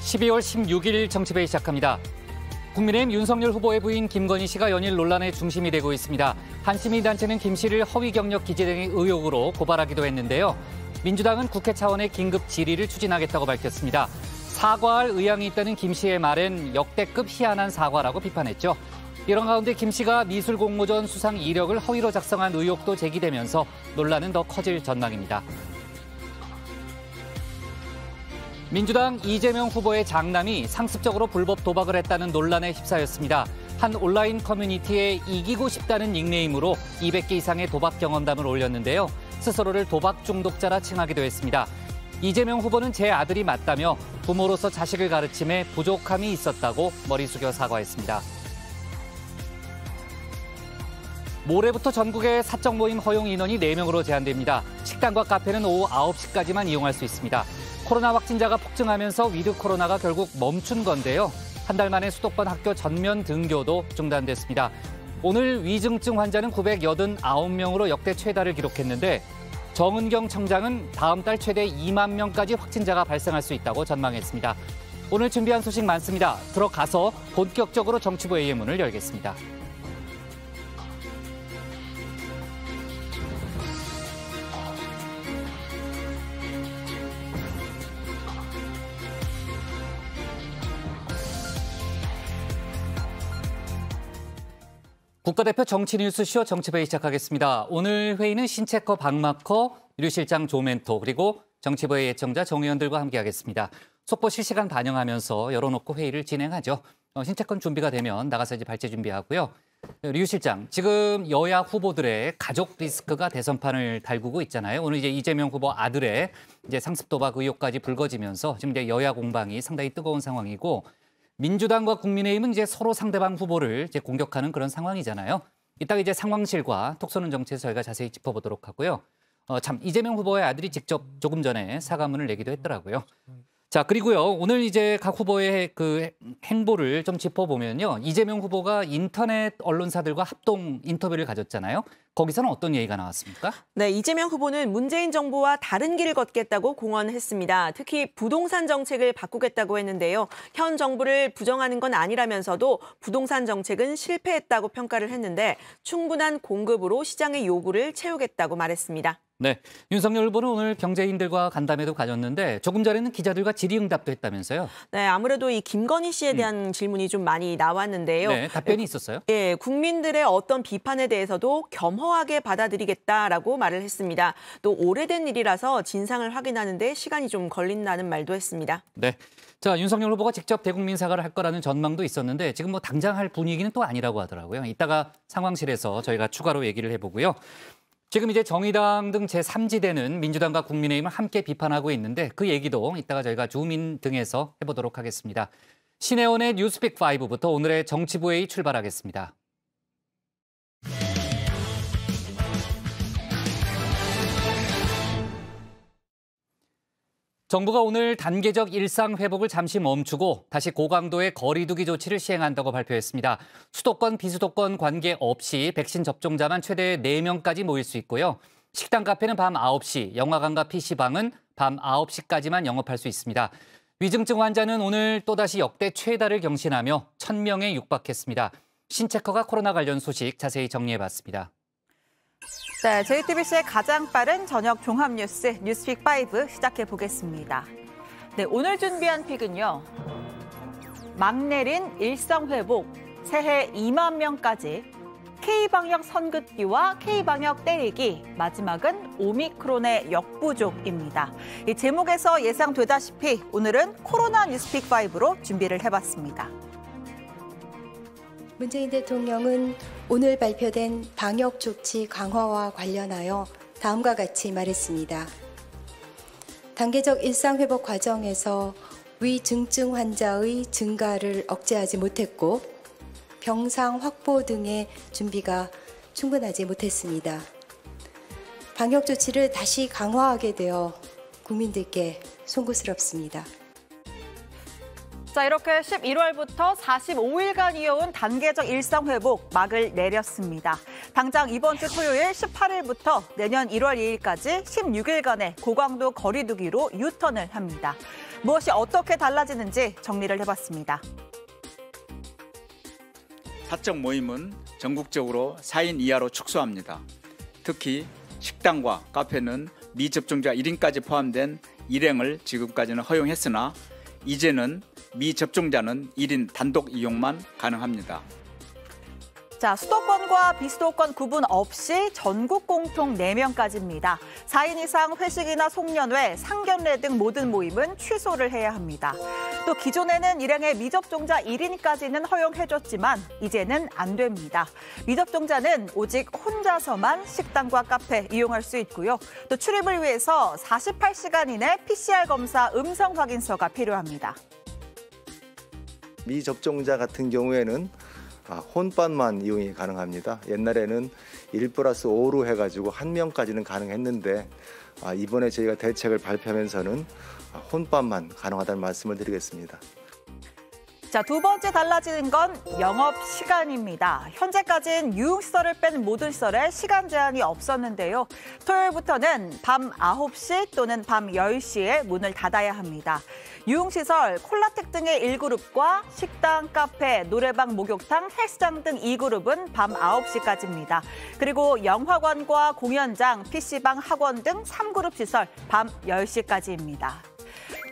12월 16일 정치배이 시작합니다. 국민의힘 윤석열 후보의 부인 김건희 씨가 연일 논란의 중심이 되고 있습니다. 한 시민단체는 김 씨를 허위 경력 기재 등의 의혹으로 고발하기도 했는데요. 민주당은 국회 차원의 긴급 질의를 추진하겠다고 밝혔습니다. 사과할 의향이 있다는 김 씨의 말엔 역대급 희한한 사과라고 비판했죠. 이런 가운데 김 씨가 미술공모전 수상 이력을 허위로 작성한 의혹도 제기되면서 논란은 더 커질 전망입니다. 민주당 이재명 후보의 장남이 상습적으로 불법 도박을 했다는 논란에 휩싸였습니다. 한 온라인 커뮤니티에 이기고 싶다는 닉네임으로 200개 이상의 도박 경험담을 올렸는데요. 스스로를 도박 중독자라 칭하기도 했습니다. 이재명 후보는 제 아들이 맞다며 부모로서 자식을 가르침에 부족함이 있었다고 머리 숙여 사과했습니다. 모레부터 전국의 사적 모임 허용 인원이 4명으로 제한됩니다. 식당과 카페는 오후 9시까지만 이용할 수 있습니다. 코로나 확진자가 폭증하면서 위드 코로나가 결국 멈춘 건데요. 한 달 만에 수도권 학교 전면 등교도 중단됐습니다. 오늘 위중증 환자는 989명으로 역대 최다를 기록했는데 정은경 청장은 다음 달 최대 2만 명까지 확진자가 발생할 수 있다고 전망했습니다. 오늘 준비한 소식 많습니다. 들어가서 본격적으로 정치부 A의 문을 열겠습니다. 국가대표 정치뉴스쇼 정치배이 시작하겠습니다. 오늘 회의는 신체커 박마커, 류실장 조멘토, 그리고 정치부의 예청자 정 의원들과 함께하겠습니다. 속보 실시간 반영하면서 열어놓고 회의를 진행하죠. 신체권 준비가 되면 나가서 이제 발제 준비하고요. 류 실장, 지금 여야 후보들의 가족 리스크가 대선판을 달구고 있잖아요. 오늘 이제 이재명 후보 아들의 이제 상습 도박 의혹까지 불거지면서 지금 이제 여야 공방이 상당히 뜨거운 상황이고, 민주당과 국민의힘은 이제 서로 상대방 후보를 이제 공격하는 그런 상황이잖아요. 이따가 이제 상황실과 톡쏘는 정치에서 저희가 자세히 짚어보도록 하고요. 참 이재명 후보의 아들이 직접 조금 전에 사과문을 내기도 했더라고요. 자, 그리고요. 오늘 이제 각 후보의 그 행보를 좀 짚어보면요. 이재명 후보가 인터넷 언론사들과 합동 인터뷰를 가졌잖아요. 거기서는 어떤 얘기가 나왔습니까? 네, 이재명 후보는 문재인 정부와 다른 길을 걷겠다고 공언했습니다. 특히 부동산 정책을 바꾸겠다고 했는데요. 현 정부를 부정하는 건 아니라면서도 부동산 정책은 실패했다고 평가를 했는데 충분한 공급으로 시장의 요구를 채우겠다고 말했습니다. 네, 윤석열 후보는 오늘 경제인들과 간담회도 가졌는데 조금 전에는 기자들과 질의응답도 했다면서요? 네, 아무래도 이 김건희 씨에 대한 질문이 좀 많이 나왔는데요. 네, 답변이 있었어요? 예, 국민들의 어떤 비판에 대해서도 겸허하게 받아들이겠다라고 말을 했습니다. 또 오래된 일이라서 진상을 확인하는 데 시간이 좀 걸린다는 말도 했습니다. 네, 자 윤석열 후보가 직접 대국민 사과를 할 거라는 전망도 있었는데 지금 뭐 당장 할 분위기는 또 아니라고 하더라고요. 이따가 상황실에서 저희가 추가로 얘기를 해보고요. 지금 이제 정의당 등 제3지대는 민주당과 국민의힘을 함께 비판하고 있는데 그 얘기도 이따가 저희가 주민 등에서 해보도록 하겠습니다. 신혜원의 뉴스픽5부터 오늘의 정치부회의 출발하겠습니다. 정부가 오늘 단계적 일상 회복을 잠시 멈추고 다시 고강도의 거리 두기 조치를 시행한다고 발표했습니다. 수도권, 비수도권 관계없이 백신 접종자만 최대 4명까지 모일 수 있고요. 식당, 카페는 밤 9시, 영화관과 PC방은 밤 9시까지만 영업할 수 있습니다. 위중증 환자는 오늘 또다시 역대 최다를 경신하며 1,000명에 육박했습니다. 신체커가 코로나 관련 소식 자세히 정리해봤습니다. 네, JTBC의 가장 빠른 저녁 종합 뉴스 뉴스픽5 시작해 보겠습니다. 네, 오늘 준비한 픽은요. 막 내린 일상 회복, 새해 2만 명까지, K방역 선긋기와 K방역 때리기, 마지막은 오미크론의 역부족입니다. 이 제목에서 예상되다시피 오늘은 코로나 뉴스픽5로 준비를 해봤습니다. 문재인 대통령은 오늘 발표된 방역 조치 강화와 관련하여 다음과 같이 말했습니다. 단계적 일상회복 과정에서 위중증 환자의 증가를 억제하지 못했고 병상 확보 등의 준비가 충분하지 못했습니다. 방역 조치를 다시 강화하게 되어 국민들께 송구스럽습니다. 자, 이렇게 11월부터 45일간 이어온 단계적 일상회복 막을 내렸습니다. 당장 이번 주 토요일 18일부터 내년 1월 2일까지 16일간의 고강도 거리 두기로 유턴을 합니다. 무엇이 어떻게 달라지는지 정리를 해봤습니다. 사적 모임은 전국적으로 4인 이하로 축소합니다. 특히 식당과 카페는 미접종자 1인까지 포함된 일행을 지금까지는 허용했으나 이제는 미접종자는 1인 단독 이용만 가능합니다. 자, 수도권과 비수도권 구분 없이 전국 공통 4명까지입니다. 4인 이상 회식이나 송년회, 상견례 등 모든 모임은 취소를 해야 합니다. 또 기존에는 일행의 미접종자 1인까지는 허용해줬지만 이제는 안 됩니다. 미접종자는 오직 혼자서만 식당과 카페 이용할 수 있고요. 또 출입을 위해서 48시간 이내 PCR 검사 음성 확인서가 필요합니다. 미접종자 같은 경우에는 혼밥만 이용이 가능합니다. 옛날에는 1+5로 해가지고 1명까지는 가능했는데 이번에 저희가 대책을 발표하면서는 혼밥만 가능하다는 말씀을 드리겠습니다. 자, 두 번째 달라지는 건 영업 시간입니다. 현재까지는 유흥시설을 뺀 모든 시설에 시간 제한이 없었는데요. 토요일부터는 밤 9시 또는 밤 10시에 문을 닫아야 합니다. 유흥시설, 콜라텍 등의 1그룹과 식당, 카페, 노래방, 목욕탕, 헬스장 등 2그룹은 밤 9시까지입니다. 그리고 영화관과 공연장, PC방, 학원 등 3그룹 시설 밤 10시까지입니다.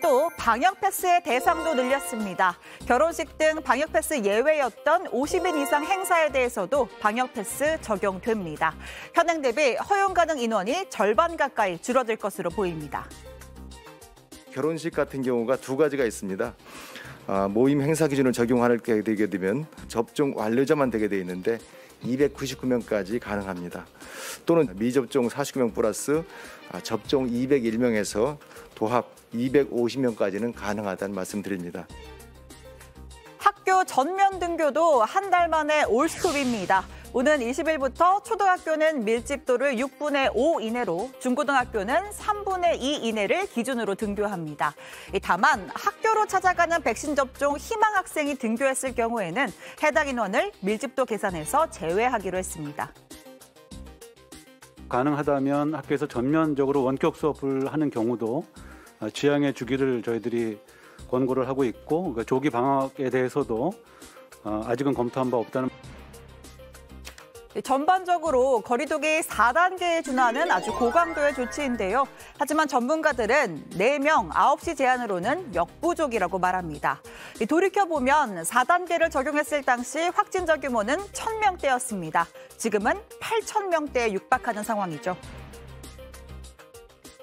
또 방역 패스의 대상도 늘렸습니다. 결혼식 등 방역 패스 예외였던 50인 이상 행사에 대해서도 방역 패스 적용됩니다. 현행 대비 허용 가능 인원이 절반 가까이 줄어들 것으로 보입니다. 결혼식 같은 경우가 두 가지가 있습니다. 모임 행사 기준을 적용하게 되게 되면 접종 완료자만 되게 돼 있는데 299명까지 가능합니다. 또는 미접종 49명 플러스 접종 201명에서 도합 250명까지는 가능하다는 말씀드립니다. 학교 전면 등교도 한 달 만에 올스톱입니다. 오는 20일부터 초등학교는 밀집도를 6분의 5 이내로, 중고등학교는 3분의 2 이내를 기준으로 등교합니다. 다만 학교로 찾아가는 백신 접종 희망 학생이 등교했을 경우에는 해당 인원을 밀집도 계산해서 제외하기로 했습니다. 가능하다면 학교에서 전면적으로 원격 수업을 하는 경우도 지양해 주기를 저희들이 권고를 하고 있고, 조기 방학에 대해서도 아직은 검토한 바 없다는. 전반적으로 거리두기 4단계에 준하는 아주 고강도의 조치인데요. 하지만 전문가들은 4명 9시 제한으로는 역부족이라고 말합니다. 돌이켜보면 4단계를 적용했을 당시 확진자 규모는 1,000명대였습니다. 지금은 8,000명대에 육박하는 상황이죠.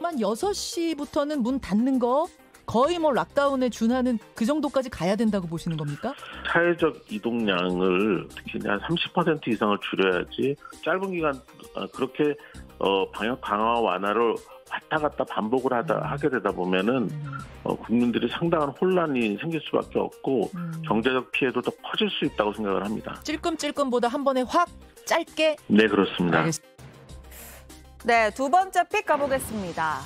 6시부터는 문 닫는 거 거의 락다운에 준하는 그 정도까지 가야 된다고 보시는 겁니까? 사회적 이동량을 특히 한 30% 이상을 줄여야지 짧은 기간 그렇게 방역 강화 완화를 왔다 갔다 반복을 하게 되다 보면은 국민들이 상당한 혼란이 생길 수밖에 없고 경제적 피해도 더 커질 수 있다고 생각을 합니다. 찔끔찔끔보다 한 번에 확 짧게. 네, 그렇습니다. 네, 두 번째 픽 가보겠습니다.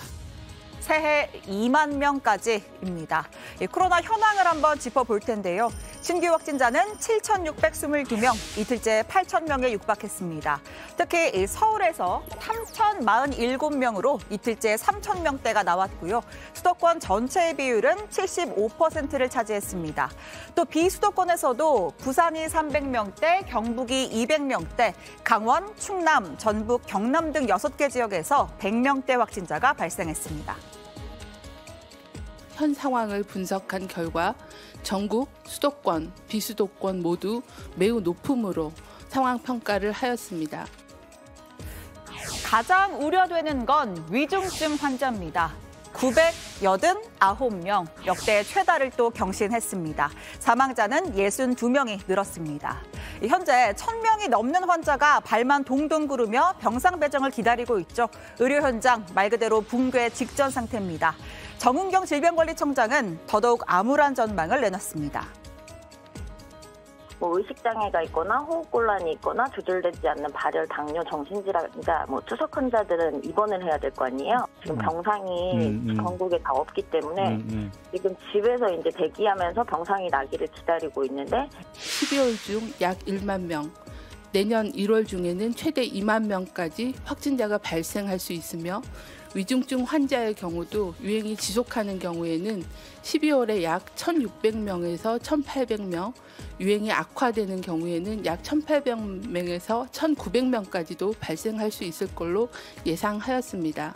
새해 2만 명까지입니다. 코로나 현황을 한번 짚어볼 텐데요. 신규 확진자는 7,622명, 이틀째 8,000명에 육박했습니다. 특히 서울에서 3,047명으로 이틀째 3,000명대가 나왔고요. 수도권 전체의 비율은 75%를 차지했습니다. 또 비수도권에서도 부산이 300명대, 경북이 200명대, 강원, 충남, 전북, 경남 등 6개 지역에서 100명대 확진자가 발생했습니다. 현 상황을 분석한 결과 전국, 수도권, 비수도권 모두 매우 높음으로 상황 평가를 하였습니다. 가장 우려되는 건 위중증 환자입니다. 989명, 역대 최다를 또 경신했습니다. 사망자는 62명이 늘었습니다. 현재 1,000명이 넘는 환자가 발만 동동 구르며 병상 배정을 기다리고 있죠. 의료 현장 말 그대로 붕괴 직전 상태입니다. 정은경 질병관리청장은 더더욱 암울한 전망을 내놨습니다. 의식장애가 있거나 호흡곤란이 있거나 조절되지 않는 발열, 당뇨, 정신질환자, 투석 환자들은 입원을 해야 될 거 아니에요. 지금 병상이 전국에 다 없기 때문에 지금 집에서 이제 대기하면서 병상이 나기를 기다리고 있는데 12월 중 약 1만 명, 내년 1월 중에는 최대 2만 명까지 확진자가 발생할 수 있으며 위중증 환자의 경우도 유행이 지속하는 경우에는 12월에 약 1,600명에서 1,800명, 유행이 악화되는 경우에는 약 1,800명에서 1,900명까지도 발생할 수 있을 걸로 예상하였습니다.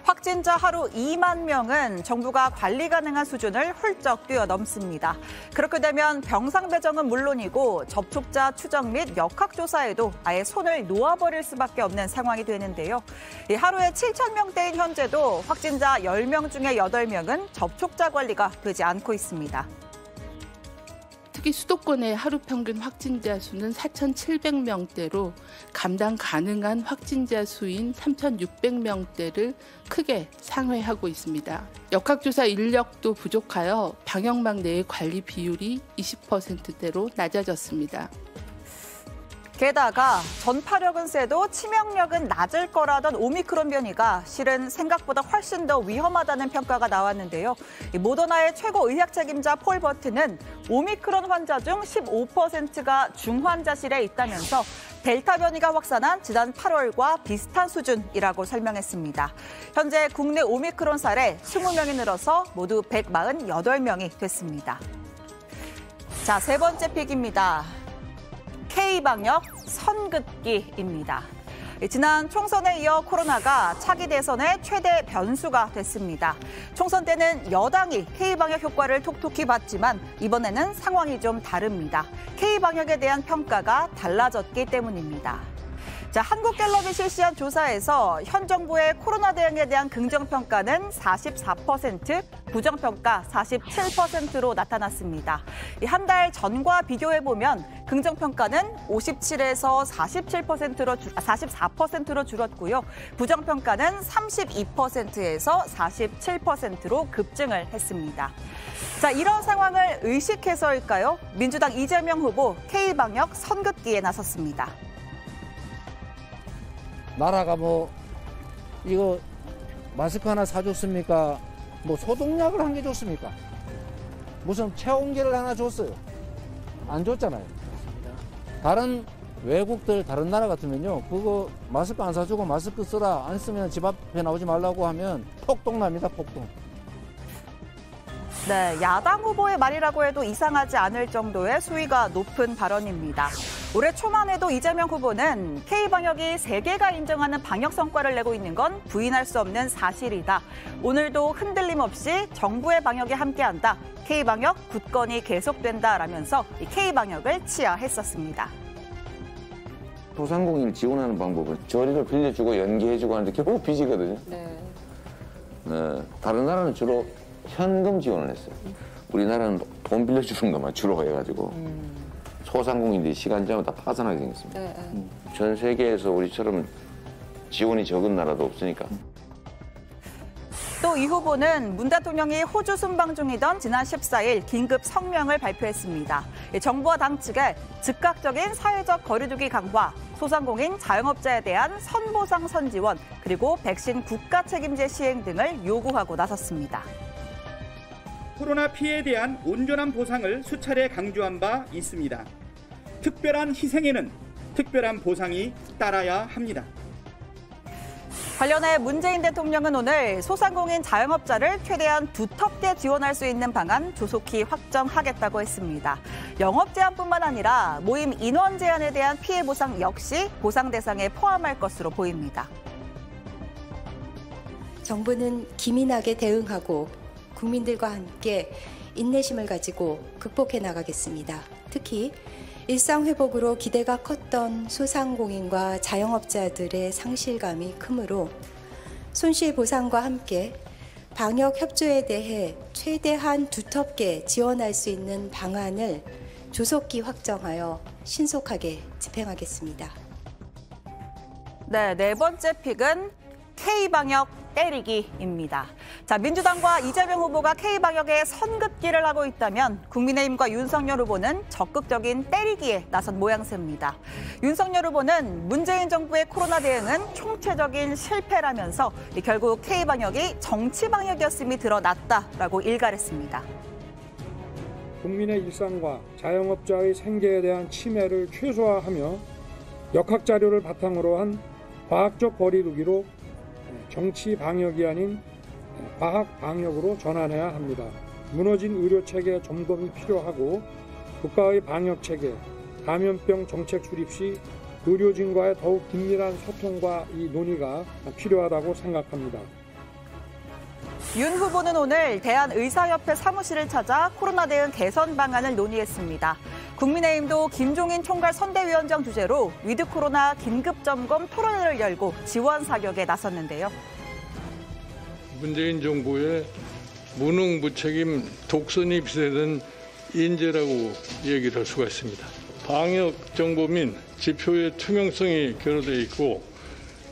확진자 하루 2만 명은 정부가 관리 가능한 수준을 훌쩍 뛰어넘습니다. 그렇게 되면 병상 배정은 물론이고 접촉자 추적 및 역학조사에도 아예 손을 놓아버릴 수밖에 없는 상황이 되는데요. 하루에 7,000명대인 현재도 확진자 10명 중에 8명은 접촉자 관리가 되지 않고 있습니다. 특히 수도권의 하루 평균 확진자 수는 4,700명대로 감당 가능한 확진자 수인 3,600명대를 크게 상회하고 있습니다. 역학조사 인력도 부족하여 방역망 내의 관리 비율이 20%대로 낮아졌습니다. 게다가 전파력은 세도 치명력은 낮을 거라던 오미크론 변이가 실은 생각보다 훨씬 더 위험하다는 평가가 나왔는데요. 모더나의 최고 의학 책임자 폴 버튼은 오미크론 환자 중 15%가 중환자실에 있다면서 델타 변이가 확산한 지난 8월과 비슷한 수준이라고 설명했습니다. 현재 국내 오미크론 사례 20명이 늘어서 모두 148명이 됐습니다. 자, 세 번째 픽입니다. K방역 선긋기입니다. 지난 총선에 이어 코로나가 차기 대선의 최대 변수가 됐습니다. 총선 때는 여당이 K방역 효과를 톡톡히 봤지만 이번에는 상황이 좀 다릅니다. K방역에 대한 평가가 달라졌기 때문입니다. 자, 한국갤럽이 실시한 조사에서 현 정부의 코로나 대응에 대한 긍정평가는 44%, 부정평가 47%로 나타났습니다. 한 달 전과 비교해보면 긍정평가는 57에서 44%로 줄었고요. 부정평가는 32%에서 47%로 급증을 했습니다. 자, 이런 상황을 의식해서일까요? 민주당 이재명 후보 K방역 선긋기에 나섰습니다. 나라가 뭐 이거 마스크 하나 사줬습니까? 뭐 소독약을 한 개 줬습니까? 무슨 체온계를 하나 줬어요? 안 줬잖아요. 다른 외국들 다른 나라 같으면요, 그거 마스크 안 사주고 마스크 쓰라, 안 쓰면 집 앞에 나오지 말라고 하면 폭동 납니다. 폭동. 네, 야당 후보의 말이라고 해도 이상하지 않을 정도의 수위가 높은 발언입니다. 올해 초만 해도 이재명 후보는 K방역이 세계가 인정하는 방역 성과를 내고 있는 건 부인할 수 없는 사실이다. 오늘도 흔들림 없이 정부의 방역에 함께한다. K방역 굳건히 계속된다라면서 이 K방역을 치하했었습니다. 소상공인을 지원하는 방법은 저리를 빌려주고 연계해주고 하는데 결국 빚이거든요. 네. 다른 나라는 주로 현금 지원을 했어요. 우리나라는 돈 빌려주는 것만 주로 해가지고 소상공인들이 시간 지나면 다 파산하게 생겼습니다. 전 세계에서 우리처럼 지원이 적은 나라도 없으니까. 또 이 후보는 문 대통령이 호주 순방 중이던 지난 14일 긴급 성명을 발표했습니다. 정부와 당 측에 즉각적인 사회적 거리두기 강화, 소상공인 자영업자에 대한 선보상 선지원, 그리고 백신 국가 책임제 시행 등을 요구하고 나섰습니다. 코로나 피해에 대한 온전한 보상을 수차례 강조한 바 있습니다. 특별한 희생에는 특별한 보상이 따라야 합니다. 관련해 문재인 대통령은 오늘 소상공인 자영업자를 최대한 두텁게 지원할 수 있는 방안 조속히 확정하겠다고 했습니다. 영업 제한뿐만 아니라 모임 인원 제한에 대한 피해 보상 역시 보상 대상에 포함할 것으로 보입니다. 정부는 기민하게 대응하고 국민들과 함께 인내심을 가지고 극복해 나가겠습니다. 특히 일상 회복으로 기대가 컸던 소상공인과 자영업자들의 상실감이 크므로 손실 보상과 함께 방역 협조에 대해 최대한 두텁게 지원할 수 있는 방안을 조속히 확정하여 신속하게 집행하겠습니다. 네, 네 번째 픽은 K방역 때리기입니다. 자, 민주당과 이재명 후보가 K방역에 선긋기를 하고 있다면 국민의힘과 윤석열 후보는 적극적인 때리기에 나선 모양새입니다. 윤석열 후보는 문재인 정부의 코로나 대응은 총체적인 실패라면서 결국 K방역이 정치방역이었음이 드러났다라고 일갈했습니다. 국민의 일상과 자영업자의 생계에 대한 침해를 최소화하며 역학자료를 바탕으로 한 과학적 거리두기로 정치 방역이 아닌 과학 방역으로 전환해야 합니다. 무너진 의료체계 점검이 필요하고 국가의 방역체계, 감염병 정책 수립 시 의료진과의 더욱 긴밀한 소통과 이 논의가 필요하다고 생각합니다. 윤 후보는 오늘 대한의사협회 사무실을 찾아 코로나 대응 개선 방안을 논의했습니다. 국민의힘도 김종인 총괄 선대위원장 주재로 위드 코로나 긴급점검 토론회를 열고 지원 사격에 나섰는데요. 문재인 정부의 무능무책임 독선이 비롯된 인재라고 얘기를 할 수가 있습니다. 방역 정보 및 지표의 투명성이 결여되어 있고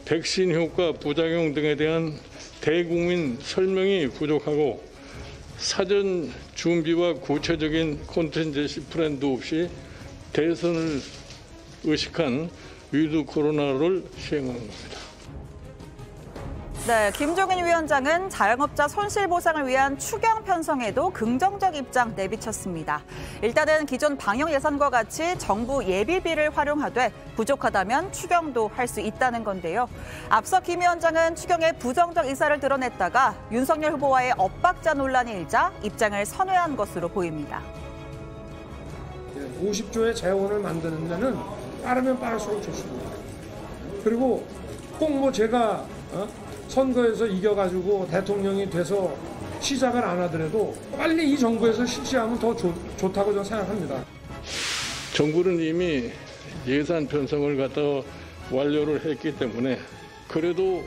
백신 효과, 부작용 등에 대한 대국민 설명이 부족하고 사전 준비와 구체적인 콘텐츠 플랜도 없이 대선을 의식한 위드 코로나를 시행하는 겁니다. 네, 김종인 위원장은 자영업자 손실보상을 위한 추경 편성에도 긍정적 입장 내비쳤습니다. 일단은 기존 방역 예산과 같이 정부 예비비를 활용하되 부족하다면 추경도 할 수 있다는 건데요. 앞서 김 위원장은 추경에 부정적 의사를 드러냈다가 윤석열 후보와의 엇박자 논란이 일자 입장을 선회한 것으로 보입니다. 50조의 재원을 만드는 데는 빠르면 빠를수록 좋습니다. 그리고 꼭 뭐 제가 선거에서 이겨가지고 대통령이 돼서 시작을 안 하더라도 빨리 이 정부에서 실시하면 더 좋다고 저는 생각합니다. 정부는 이미 예산 편성을 갖다가 완료를 했기 때문에 그래도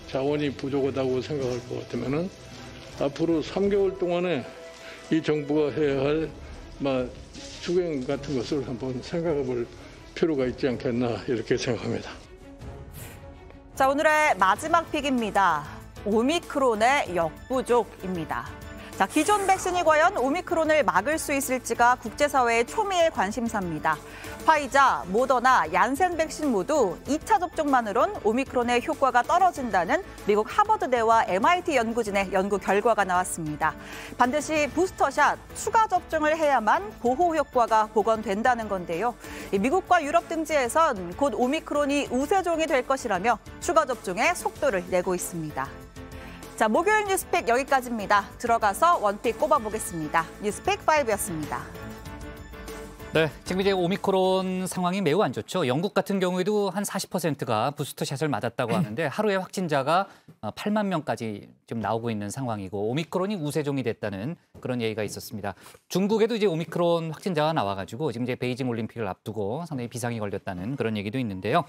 자원이 부족하다고 생각할 것 같으면은 앞으로 3개월 동안에 이 정부가 해야 할 추경 같은 것을 한번 생각해 볼 필요가 있지 않겠나 이렇게 생각합니다. 자, 오늘의 마지막 픽입니다. 오미크론의 역부족입니다. 자, 기존 백신이 과연 오미크론을 막을 수 있을지가 국제사회의 초미의 관심사입니다. 화이자, 모더나, 얀센 백신 모두 2차 접종만으론 오미크론의 효과가 떨어진다는 미국 하버드대와 MIT 연구진의 연구 결과가 나왔습니다. 반드시 부스터샷, 추가 접종을 해야만 보호 효과가 복원된다는 건데요. 미국과 유럽 등지에선 곧 오미크론이 우세종이 될 것이라며 추가 접종에 속도를 내고 있습니다. 자, 목요일 뉴스픽 여기까지입니다. 들어가서 원픽 꼽아보겠습니다. 뉴스픽 5였습니다. 네, 지금 이제 오미크론 상황이 매우 안 좋죠. 영국 같은 경우에도 한 40%가 부스터샷을 맞았다고 하는데 하루에 확진자가 8만 명까지 좀 나오고 있는 상황이고 오미크론이 우세종이 됐다는 그런 얘기가 있었습니다. 중국에도 이제 오미크론 확진자가 나와가지고 지금 이제 베이징 올림픽을 앞두고 상당히 비상이 걸렸다는 그런 얘기도 있는데요.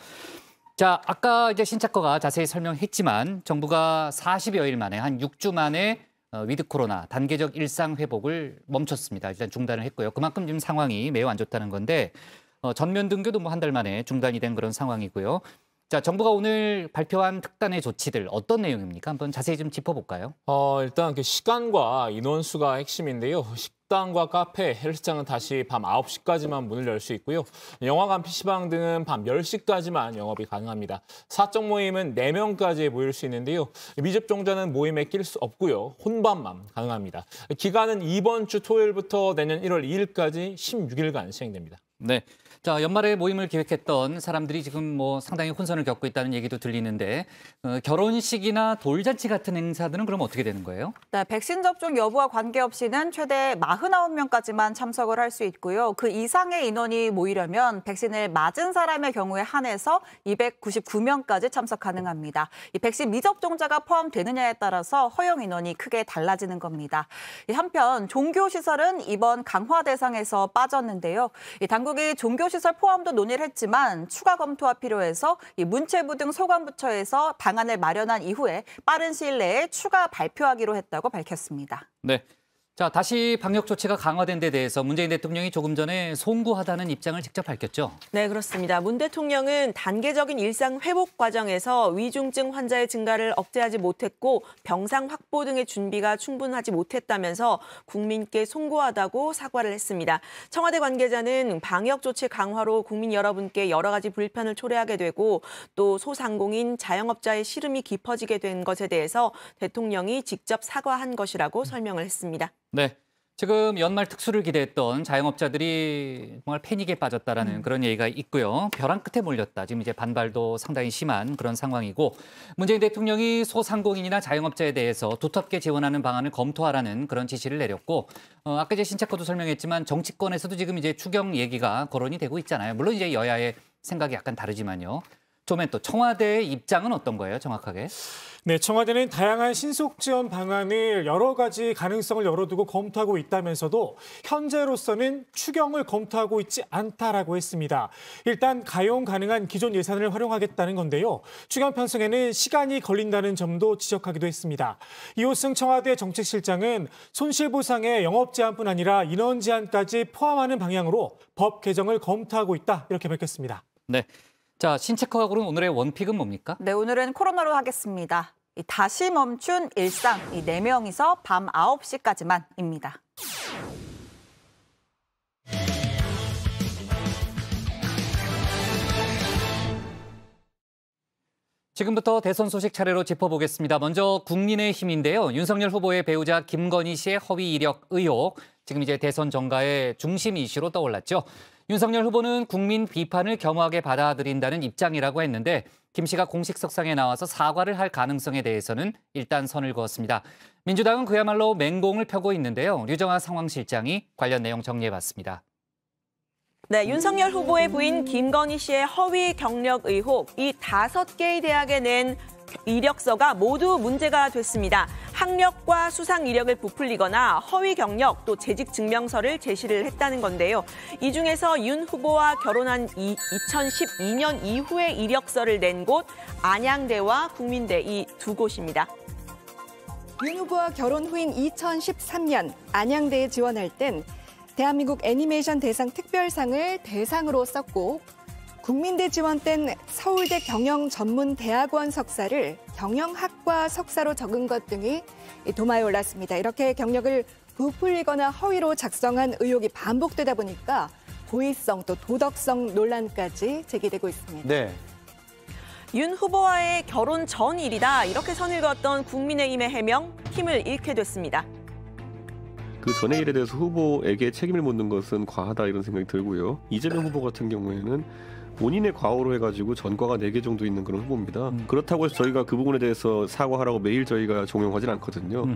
자, 아까 이제 신착거가 자세히 설명했지만 정부가 40여일 만에 한 6주 만에 위드 코로나 단계적 일상 회복을 멈췄습니다. 일단 중단을 했고요. 그만큼 지금 상황이 매우 안 좋다는 건데 전면 등교도 뭐 한 달 만에 중단이 된 그런 상황이고요. 자, 정부가 오늘 발표한 특단의 조치들 어떤 내용입니까? 한번 자세히 좀 짚어볼까요? 일단 그 시간과 인원수가 핵심인데요. 식당과 카페, 헬스장은 다시 밤 9시까지만 문을 열 수 있고요. 영화관, PC방 등은 밤 10시까지만 영업이 가능합니다. 사적 모임은 4명까지 모일 수 있는데요. 미접종자는 모임에 낄 수 없고요. 혼밥만 가능합니다. 기간은 이번 주 토요일부터 내년 1월 2일까지 16일간 시행됩니다. 네. 자, 연말에 모임을 기획했던 사람들이 지금 뭐 상당히 혼선을 겪고 있다는 얘기도 들리는데 결혼식이나 돌잔치 같은 행사들은 그럼 어떻게 되는 거예요? 네, 백신 접종 여부와 관계없이는 최대 49명까지만 참석을 할 수 있고요. 그 이상의 인원이 모이려면 백신을 맞은 사람의 경우에 한해서 299명까지 참석 가능합니다. 이 백신 미접종자가 포함되느냐에 따라서 허용 인원이 크게 달라지는 겁니다. 한편 종교시설은 이번 강화 대상에서 빠졌는데요. 당국이 종교시설 포함도 논의를 했지만 추가 검토가 필요해서 이 문체부 등 소관부처에서 방안을 마련한 이후에 빠른 시일 내에 추가 발표하기로 했다고 밝혔습니다. 네. 자, 다시 방역 조치가 강화된 데 대해서 문재인 대통령이 조금 전에 송구하다는 입장을 직접 밝혔죠. 네, 그렇습니다. 문 대통령은 단계적인 일상 회복 과정에서 위중증 환자의 증가를 억제하지 못했고 병상 확보 등의 준비가 충분하지 못했다면서 국민께 송구하다고 사과를 했습니다. 청와대 관계자는 방역 조치 강화로 국민 여러분께 여러 가지 불편을 초래하게 되고 또 소상공인, 자영업자의 시름이 깊어지게 된 것에 대해서 대통령이 직접 사과한 것이라고 설명을 했습니다. 네. 지금 연말 특수를 기대했던 자영업자들이 정말 패닉에 빠졌다라는 그런 얘기가 있고요. 벼랑 끝에 몰렸다. 지금 이제 반발도 상당히 심한 그런 상황이고 문재인 대통령이 소상공인이나 자영업자에 대해서 두텁게 지원하는 방안을 검토하라는 그런 지시를 내렸고 아까 이제 신채커도 설명했지만 정치권에서도 지금 이제 추경 얘기가 거론이 되고 있잖아요. 물론 이제 여야의 생각이 약간 다르지만요. 조멘토 청와대의 입장은 어떤 거예요, 정확하게? 네, 청와대는 다양한 신속 지원 방안을 여러 가지 가능성을 열어두고 검토하고 있다면서도 현재로서는 추경을 검토하고 있지 않다라고 했습니다. 일단 가용 가능한 기존 예산을 활용하겠다는 건데요. 추경 편성에는 시간이 걸린다는 점도 지적하기도 했습니다. 이호승 청와대 정책실장은 손실보상에 영업 제한뿐 아니라 인원 제한까지 포함하는 방향으로 법 개정을 검토하고 있다 이렇게 밝혔습니다. 네. 자, 신체커하고는 오늘의 원픽은 뭡니까? 네, 오늘은 코로나로 하겠습니다. 다시 멈춘 일상, 4명이서 밤 9시까지만입니다. 지금부터 대선 소식 차례로 짚어보겠습니다. 먼저 국민의힘인데요. 윤석열 후보의 배우자 김건희 씨의 허위 이력 의혹, 지금 이제 대선 정가의 중심 이슈로 떠올랐죠. 윤석열 후보는 국민 비판을 겸허하게 받아들인다는 입장이라고 했는데 김 씨가 공식 석상에 나와서 사과를 할 가능성에 대해서는 일단 선을 그었습니다. 민주당은 그야말로 맹공을 펴고 있는데요. 류정아 상황실장이 관련 내용 정리해봤습니다. 네, 윤석열 후보의 부인 김건희 씨의 허위 경력 의혹, 이 5개의 대학에 낸 이력서가 모두 문제가 됐습니다. 학력과 수상 이력을 부풀리거나 허위 경력 또 재직 증명서를 제시를 했다는 건데요. 이 중에서 윤 후보와 결혼한 2012년 이후에 이력서를 낸 곳 안양대와 국민대 이 2곳입니다. 윤 후보와 결혼 후인 2013년 안양대에 지원할 땐 대한민국 애니메이션 대상 특별상을 대상으로 썼고 국민대 지원 땐 서울대 경영전문대학원 석사를 경영학과 석사로 적은 것 등이 도마에 올랐습니다. 이렇게 경력을 부풀리거나 허위로 작성한 의혹이 반복되다 보니까 고의성 또 도덕성 논란까지 제기되고 있습니다. 네. 윤 후보와의 결혼 전 일이다 이렇게 선을 그었던 국민의힘의 해명 힘을 잃게 됐습니다. 그 전의 일에 대해서 후보에게 책임을 묻는 것은 과하다 이런 생각이 들고요. 이재명 후보 같은 경우에는 본인의 과오로 해가지고 전과가 4개 정도 있는 그런 후보입니다. 그렇다고 해서 저희가 그 부분에 대해서 사과하라고 매일 저희가 종용하진 않거든요.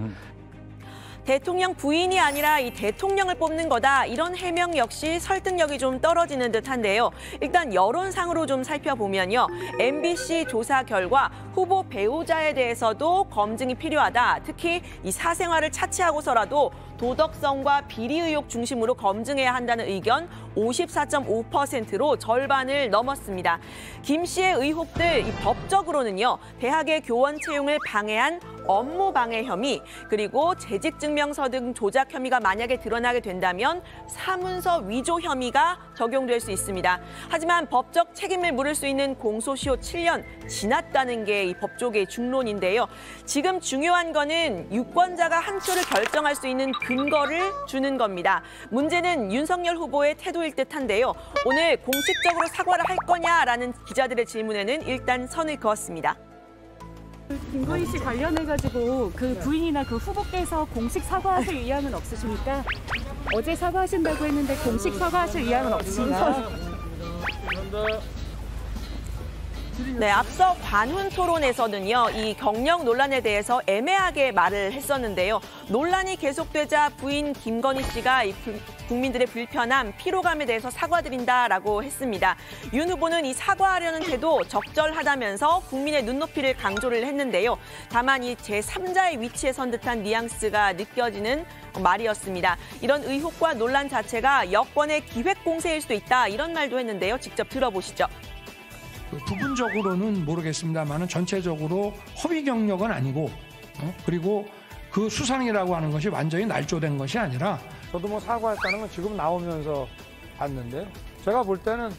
대통령 부인이 아니라 이 대통령을 뽑는 거다. 이런 해명 역시 설득력이 좀 떨어지는 듯한데요. 일단 여론상으로 좀 살펴보면요. MBC 조사 결과 후보 배우자에 대해서도 검증이 필요하다. 특히 이 사생활을 차치하고서라도 도덕성과 비리 의혹 중심으로 검증해야 한다는 의견 54.5%로 절반을 넘었습니다. 김 씨의 의혹들 이 법적으로는요. 대학의 교원 채용을 방해한 업무 방해 혐의, 그리고 재직증명서 등 조작 혐의가 만약에 드러나게 된다면 사문서 위조 혐의가 적용될 수 있습니다. 하지만 법적 책임을 물을 수 있는 공소시효 7년 지났다는 게 이 법조계의 중론인데요. 지금 중요한 거는 유권자가 한 표를 결정할 수 있는 근거를 주는 겁니다. 문제는 윤석열 후보의 태도일 듯한데요. 오늘 공식적으로 사과를 할 거냐라는 기자들의 질문에는 일단 선을 그었습니다. 김건희 씨 관련해가지고 그 부인이나 그 후보께서 공식 사과하실 의향은 없으십니까? 어제 사과하신다고 했는데 공식 사과하실 의향은 없으신가요? 네, 앞서 관훈 토론에서는요, 이 경력 논란에 대해서 애매하게 말을 했었는데요. 논란이 계속되자 부인 김건희 씨가 국민들의 불편함, 피로감에 대해서 사과드린다라고 했습니다. 윤 후보는 이 사과하려는 태도 적절하다면서 국민의 눈높이를 강조를 했는데요. 다만 이 제3자의 위치에 선 듯한 뉘앙스가 느껴지는 말이었습니다. 이런 의혹과 논란 자체가 여권의 기획 공세일 수도 있다, 이런 말도 했는데요. 직접 들어보시죠. 부분적으로는 모르겠습니다만 전체적으로 허위 경력은 아니고 그리고 그 수상이라고 하는 것이 완전히 날조된 것이 아니라 저도 뭐 사과했다는 건 지금 나오면서 봤는데요. 제가 볼 때는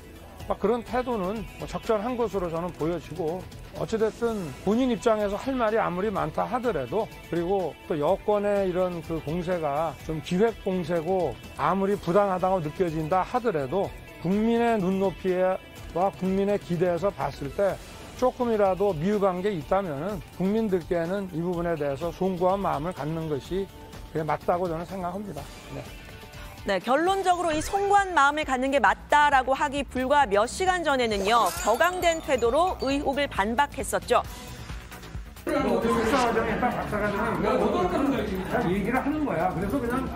막 그런 태도는 뭐 적절한 것으로 저는 보여지고 어찌됐든 본인 입장에서 할 말이 아무리 많다 하더라도 그리고 또 여권의 이런 그 공세가 좀 기획 공세고 아무리 부당하다고 느껴진다 하더라도 국민의 눈높이에 와 국민의 기대에서 봤을 때 조금이라도 미흡한 게 있다면 국민들께는 이 부분에 대해서 송구한 마음을 갖는 것이 그게 맞다고 저는 생각합니다. 네. 네, 결론적으로 이 송구한 마음을 갖는 게 맞다라고 하기 불과 몇 시간 전에는요. 격앙된 태도로 의혹을 반박했었죠. 수사과정에 딱 박사과정에 얘기를 하는 거야. 그래서 그냥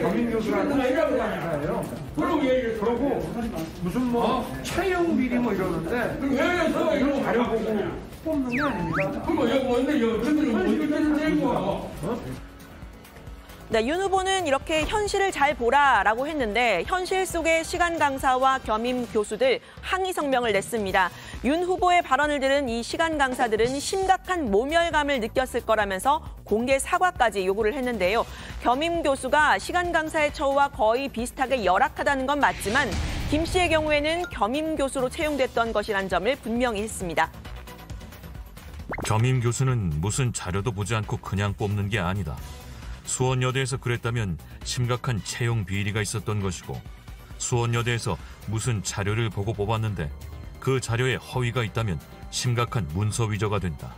겸임교수라는 그러고 무슨 뭐 채용 비리 뭐 이러는데 이런 자료 보고 뽑는 게 아닙니다. 네, 윤 후보는 이렇게 현실을 잘 보라라고 했는데 현실 속의 시간 강사와 겸임 교수들 항의 성명을 냈습니다. 윤 후보의 발언을 들은 이 시간 강사들은 심각한 모멸감을 느꼈을 거라면서 공개 사과까지 요구를 했는데요. 겸임 교수가 시간 강사의 처우와 거의 비슷하게 열악하다는 건 맞지만 김 씨의 경우에는 겸임 교수로 채용됐던 것이란 점을 분명히 했습니다. 겸임 교수는 무슨 자료도 보지 않고 그냥 뽑는 게 아니다. 수원여대에서 그랬다면 심각한 채용 비리가 있었던 것이고 수원여대에서 무슨 자료를 보고 뽑았는데 그 자료에 허위가 있다면 심각한 문서 위조가 된다.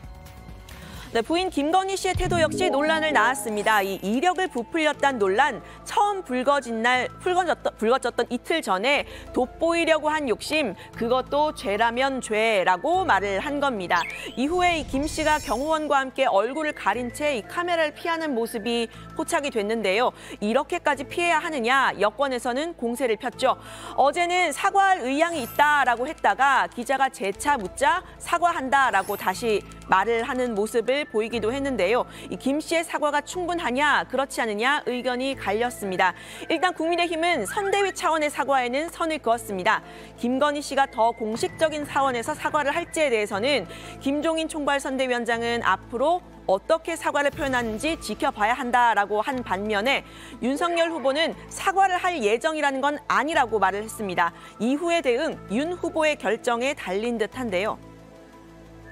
네, 부인 김건희 씨의 태도 역시 논란을 낳았습니다. 이 이력을 부풀렸다는 논란, 처음 불거졌던 이틀 전에 돋보이려고 한 욕심, 그것도 죄라면 죄라고 말을 한 겁니다. 이후에 김 씨가 경호원과 함께 얼굴을 가린 채 이 카메라를 피하는 모습이 포착이 됐는데요. 이렇게까지 피해야 하느냐, 여권에서는 공세를 폈죠. 어제는 사과할 의향이 있다라고 했다가 기자가 재차 묻자 사과한다라고 다시 말을 하는 모습을 보이기도 했는데요. 이 김 씨의 사과가 충분하냐, 그렇지 않느냐 의견이 갈렸습니다. 일단 국민의힘은 선대위 차원의 사과에는 선을 그었습니다. 김건희 씨가 더 공식적인 차원에서 사과를 할지에 대해서는 김종인 총괄선대위원장은 앞으로 어떻게 사과를 표현하는지 지켜봐야 한다라고 한 반면에 윤석열 후보는 사과를 할 예정이라는 건 아니라고 말을 했습니다. 이후의 대응, 윤 후보의 결정에 달린 듯한데요.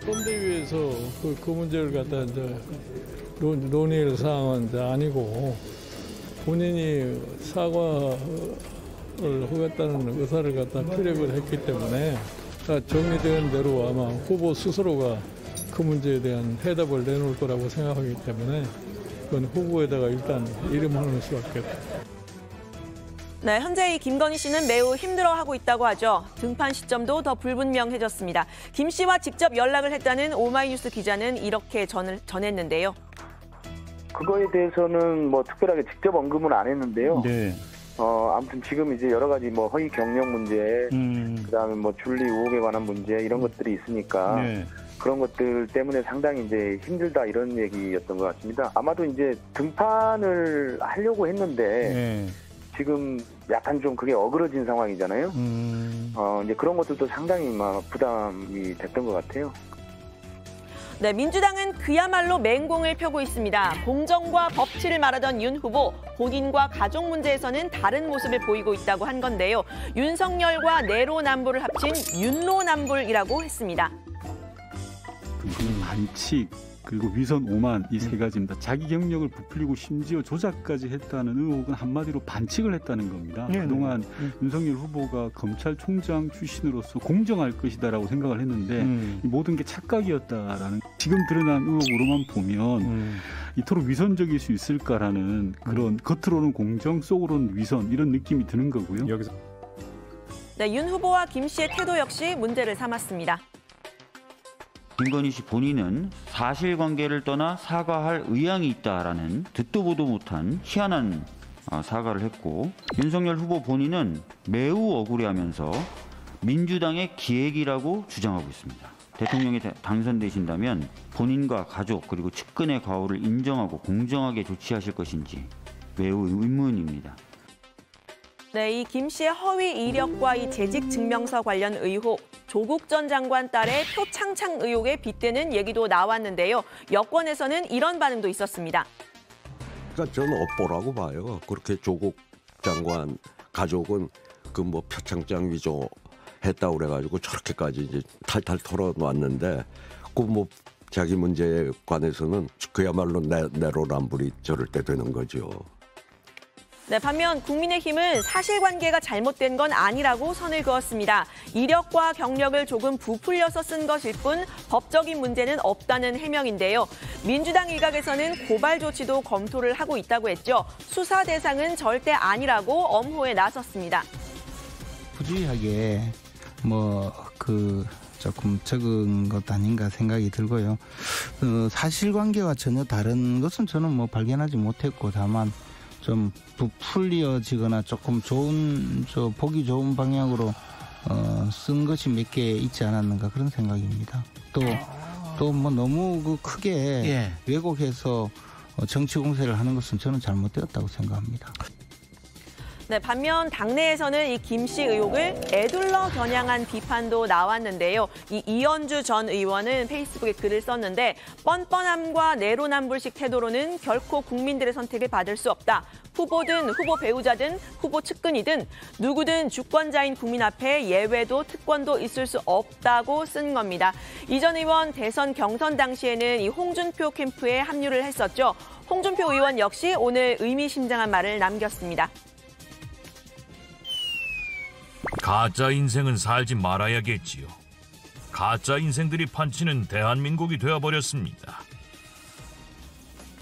선대위에서 그 문제를 갖다 이제 논의할 사항은 아니고 본인이 사과를 하겠다는 의사를 갖다 피력을 했기 때문에 정리된 대로 아마 후보 스스로가 그 문제에 대한 해답을 내놓을 거라고 생각하기 때문에 그건 후보에다가 일단 이름하는 수밖에 없다. 네, 현재 이 김건희 씨는 매우 힘들어하고 있다고 하죠. 등판 시점도 더 불분명해졌습니다. 김 씨와 직접 연락을 했다는 오마이뉴스 기자는 이렇게 전했는데요. 그거에 대해서는 뭐 특별하게 직접 언급은 안 했는데요. 네. 아무튼 지금 이제 여러 가지 뭐 허위 경력 문제, 그다음에 뭐 줄리 의혹에 관한 문제 이런 것들이 있으니까 네. 그런 것들 때문에 상당히 이제 힘들다 이런 얘기였던 것 같습니다. 아마도 이제 등판을 하려고 했는데 네. 지금 약간 좀 그게 어그러진 상황이잖아요. 이제 그런 것들도 상당히 막 부담이 됐던 것 같아요. 네, 민주당은 그야말로 맹공을 펴고 있습니다. 공정과 법치를 말하던 윤 후보, 본인과 가족 문제에서는 다른 모습을 보이고 있다고 한 건데요. 윤석열과 내로남불을 합친 윤로남불이라고 했습니다. 반칙, 그리고 위선 오만 이 세 가지입니다. 자기 경력을 부풀리고 심지어 조작까지 했다는 의혹은 한마디로 반칙을 했다는 겁니다. 그동안 윤석열 후보가 검찰총장 출신으로서 공정할 것이다라고 생각을 했는데 이 모든 게 착각이었다라는 지금 드러난 의혹으로만 보면 이토록 위선적일 수 있을까라는 그런 겉으로는 공정, 속으로는 위선 이런 느낌이 드는 거고요. 여기서 네, 윤 후보와 김 씨의 태도 역시 문제를 삼았습니다. 김건희 씨 본인은 사실관계를 떠나 사과할 의향이 있다라는 듣도 보도 못한 희한한 사과를 했고 윤석열 후보 본인은 매우 억울해하면서 민주당의 기획이라고 주장하고 있습니다. 대통령이 당선되신다면 본인과 가족 그리고 측근의 과오를 인정하고 공정하게 조치하실 것인지 매우 의문입니다. 네, 이 김 씨의 허위 이력과 이 재직 증명서 관련 의혹, 조국 전 장관 딸의 표창장 의혹에 빗대는 얘기도 나왔는데요. 여권에서는 이런 반응도 있었습니다. 그러니까 저는 업보라고 봐요. 그렇게 조국 장관 가족은 그 뭐 표창장 위조했다고 그래가지고 저렇게까지 이제 탈탈 털어놨는데 그 뭐 자기 문제에 관해서는 그야말로 내로남불이 저럴 때 되는 거죠. 네, 반면 국민의힘은 사실관계가 잘못된 건 아니라고 선을 그었습니다. 이력과 경력을 조금 부풀려서 쓴 것일 뿐 법적인 문제는 없다는 해명인데요. 민주당 일각에서는 고발 조치도 검토를 하고 있다고 했죠. 수사 대상은 절대 아니라고 엄호에 나섰습니다. 부주의하게 조금 적은 것 아닌가 생각이 들고요. 사실관계와 전혀 다른 것은 저는 발견하지 못했고, 다만 좀 부풀려지거나 조금 보기 좋은 방향으로 쓴 것이 몇 개 있지 않았는가 그런 생각입니다. 또 너무 크게 왜곡해서 정치 공세를 하는 것은 저는 잘못되었다고 생각합니다. 네, 반면 당내에서는 이 김 씨 의혹을 에둘러 겨냥한 비판도 나왔는데요. 이 이현주 전 의원은 페이스북에 글을 썼는데 뻔뻔함과 내로남불식 태도로는 결코 국민들의 선택을 받을 수 없다. 후보든 후보 배우자든 후보 측근이든 누구든 주권자인 국민 앞에 예외도 특권도 있을 수 없다고 쓴 겁니다. 이 전 의원 대선 경선 당시에는 이 홍준표 캠프에 합류를 했었죠. 홍준표 의원 역시 오늘 의미심장한 말을 남겼습니다. 가짜 인생은 살지 말아야겠지요. 가짜 인생들이 판치는 대한민국이 되어버렸습니다.